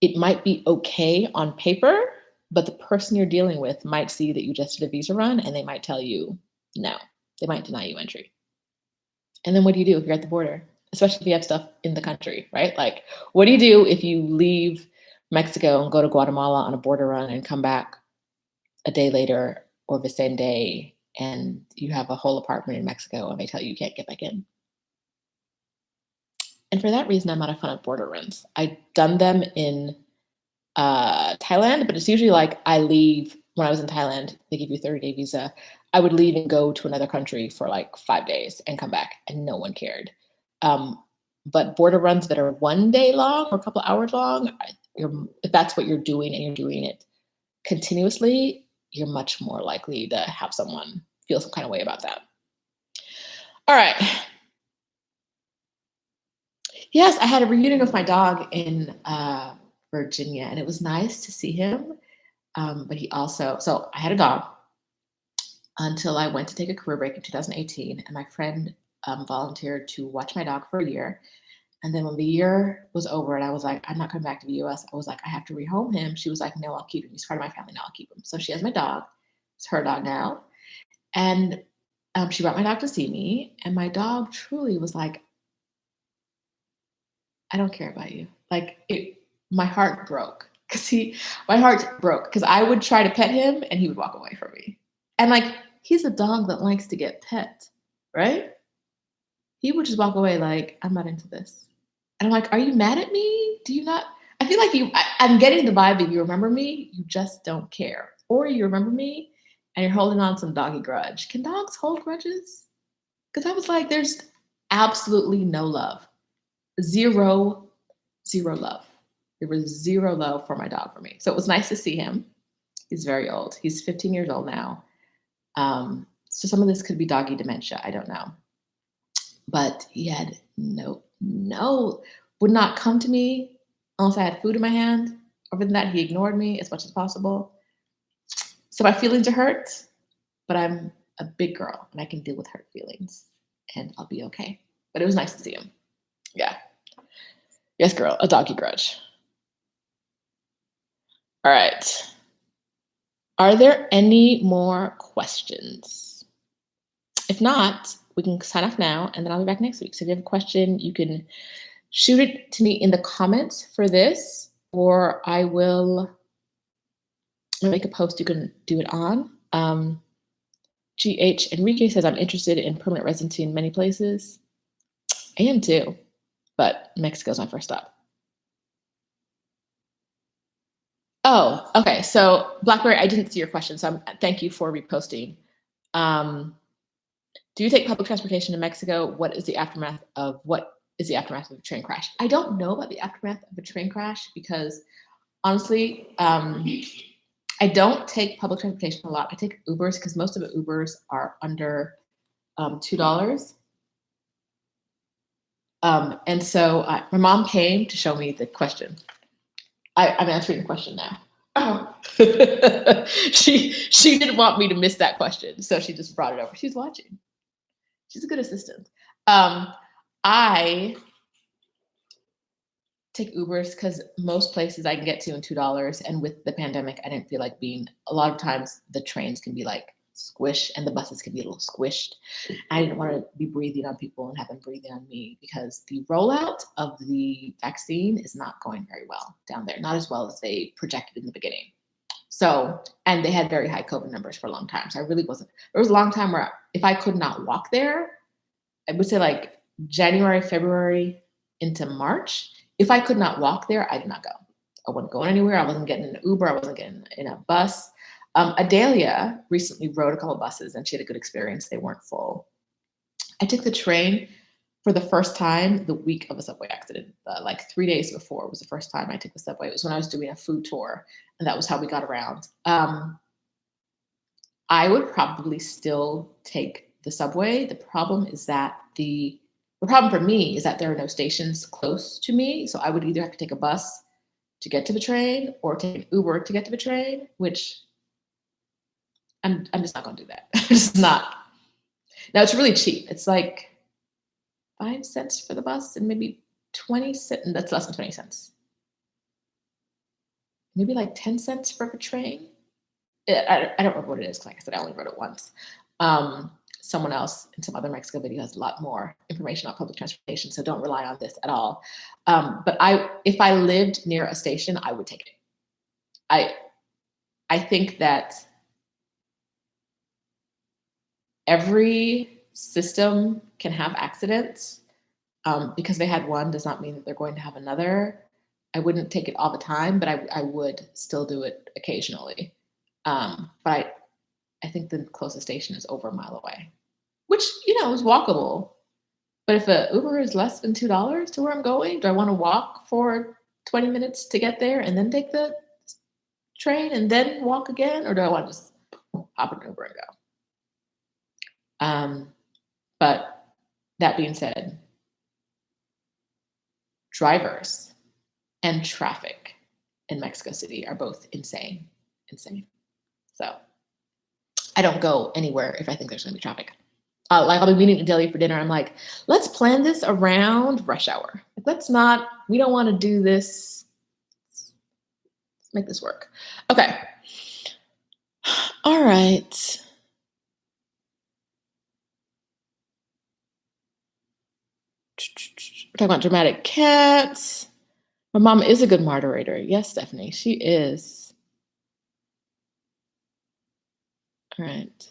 It might be okay on paper, but the person you're dealing with might see that you just did a visa run and they might tell you no. They might deny you entry. And then what do you do if you're at the border? Especially if you have stuff in the country, right? Like, what do you do if you leave Mexico and go to Guatemala on a border run and come back a day later or the same day and you have a whole apartment in Mexico and they tell you can't get back in? And for that reason, I'm not a fan of border runs. I've done them in Thailand, but it's usually like I leave when I was in Thailand, they give you a 30-day visa. I would leave and go to another country for like 5 days and come back, and no one cared. Um, but border runs that are 1 day long or a couple hours long, if that's what you're doing and you're doing it continuously, you're much more likely to have someone feel some kind of way about that. All right. Yes, I had a reunion with my dog in Virginia, and it was nice to see him. But he also, so I had a dog until I went to take a career break in 2018, and my friend volunteered to watch my dog for a year. And then when the year was over and I was like, I'm not coming back to the US, I was like, I have to rehome him. She was like, no, I'll keep him. He's part of my family now. I'll keep him. So she has my dog. It's her dog now. And she brought my dog to see me. And my dog truly was like, I don't care about you. Like my heart broke my heart broke because I would try to pet him and he would walk away from me. And like, he's a dog that likes to get pet, right? He would just walk away like, I'm not into this. And I'm like, are you mad at me? Do you not? I feel like I'm getting the vibe that you remember me, you just don't care. Or you remember me and you're holding on some doggy grudge. Can dogs hold grudges? Because I was like, there's absolutely no love. Zero love. There was zero love for my dog for me. So it was nice to see him. He's very old. He's 15 years old now. So some of this could be doggy dementia. I don't know. But he had would not come to me unless I had food in my hand. Other than that, he ignored me as much as possible. So my feelings are hurt, but I'm a big girl and I can deal with hurt feelings and I'll be okay. But it was nice to see him. Yeah. Yes, girl, a doggy grudge. All right. Are there any more questions? If not, we can sign off now and then I'll be back next week. So if you have a question, you can shoot it to me in the comments for this, or I will make a post you can do it on. GH Enrique says, I'm interested in permanent residency in many places. I am too, but Mexico's my first stop. Oh, okay. So Blackberry, I didn't see your question, so thank you for reposting. Do you take public transportation in Mexico? What is the aftermath of a train crash? I don't know about the aftermath of a train crash because honestly, I don't take public transportation a lot. I take Ubers because most of the Ubers are under $2. And so my mom came to show me the question. I'm answering the question now. Oh. She didn't want me to miss that question, so she just brought it over. She's watching. She's a good assistant. I take Ubers because most places I can get to in $2. And with the pandemic, I didn't feel like a lot of times the trains can be like squished and the buses can be a little squished. I didn't want to be breathing on people and have them breathing on me because the rollout of the vaccine is not going very well down there, not as well as they projected in the beginning. So, and they had very high COVID numbers for a long time. So I really wasn't, there was a long time where if I could not walk there, I would say like January, February into March, if I could not walk there, I did not go. I wasn't going anywhere. I wasn't getting an Uber. I wasn't getting in a bus. Adelia recently rode a couple buses and she had a good experience. They weren't full. I took the train for the first time the week of a subway accident. Like 3 days before was the first time I took the subway. It was when I was doing a food tour and that was how we got around. I would probably still take the subway. The problem is that the problem for me is that there are no stations close to me. So I would either have to take a bus to get to the train or take an Uber to get to the train, which I'm just not going to do that. I'm just not. Now it's really cheap. It's like 5 cents for the bus and maybe 20 cents. That's less than 20 cents. Maybe like 10 cents for a train. I don't remember what it is because like I said, I only wrote it once. someone else in some other Mexico video has a lot more information on public transportation, so don't rely on this at all. But if I lived near a station, I would take it. I think that every system can have accidents. Because they had one does not mean that they're going to have another. I wouldn't take it all the time, but I would still do it occasionally. But I think the closest station is over a mile away, which, is walkable. But if a Uber is less than $2 to where I'm going, do I want to walk for 20 minutes to get there and then take the train and then walk again? Or do I want to just hop in an Uber and go? But that being said, drivers and traffic in Mexico City are both insane. So I don't go anywhere if I think there's going to be traffic. Like I'll be meeting in Delhi for dinner. I'm like, let's plan this around rush hour. We don't want to do this. Let's make this work. Okay. All right. We're talking about dramatic cats. My mom is a good moderator. Yes, Stephanie, she is. All right.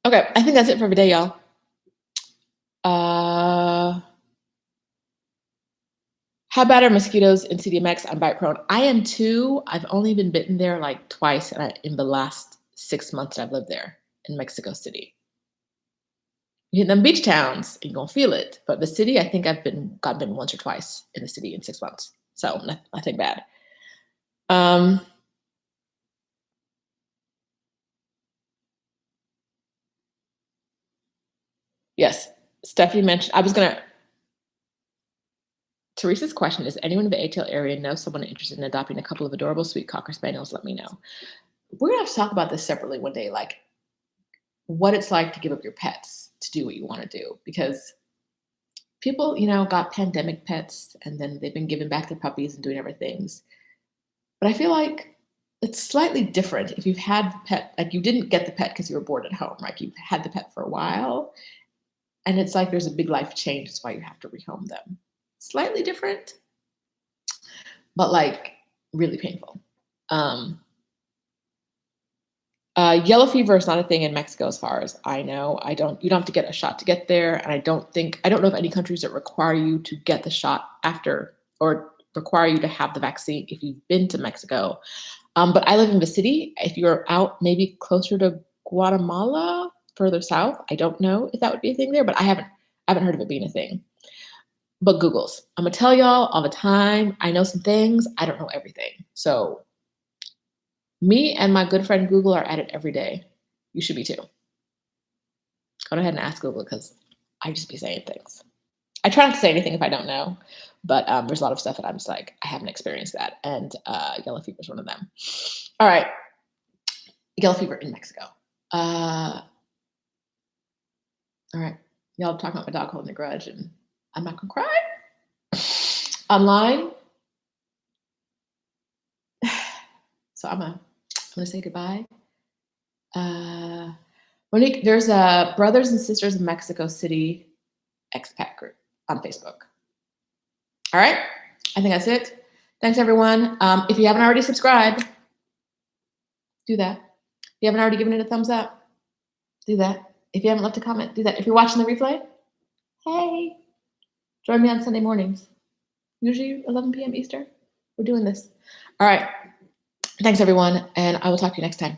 Okay, I think that's it for today, y'all. How bad are mosquitoes in CDMX? I'm bite prone. I am too. I've only been bitten there like twice in the last 6 months that I've lived there in Mexico City. You hit them beach towns, you're gonna feel it. But the city, I think I've gotten bitten once or twice in the city in 6 months. So nothing bad. Yes, Stephanie mentioned, Teresa's question is, anyone in the ATL area know someone interested in adopting a couple of adorable sweet Cocker Spaniels? Let me know. We're gonna have to talk about this separately one day, like what it's like to give up your pets to do what you want to do. Because people, got pandemic pets and then they've been giving back their puppies and doing everything. But I feel like it's slightly different if you've had the pet, like you didn't get the pet because you were bored at home, right? You've had the pet for a while. And it's like there's a big life change. That's why you have to rehome them. Slightly different, but like really painful. Yellow fever is not a thing in Mexico as far as I know. You don't have to get a shot to get there. And I don't know of any countries that require you to get the shot after or require you to have the vaccine if you've been to Mexico. But I live in the city. If you're out maybe closer to Guatemala, further south, I don't know if that would be a thing there, but I haven't heard of it being a thing. But Google's. I'm gonna tell y'all all the time. I know some things. I don't know everything. So me and my good friend Google are at it every day. You should be too. Go ahead and ask Google because I just be saying things. I try not to say anything if I don't know, but there's a lot of stuff that I'm just like, I haven't experienced that. And yellow fever is one of them. All right. Yellow fever in Mexico. All right. Y'all talking about my dog holding a grudge and I'm not gonna cry. Online. So I'm gonna say goodbye. Monique, there's a Brothers and Sisters of Mexico City expat group on Facebook. All right, I think that's it. Thanks, everyone. If you haven't already subscribed, do that. If you haven't already given it a thumbs up, do that. If you haven't left a comment, do that. If you're watching the replay, hey, join me on Sunday mornings, usually 11 p.m. Eastern. We're doing this. All right. Thanks, everyone, and I will talk to you next time.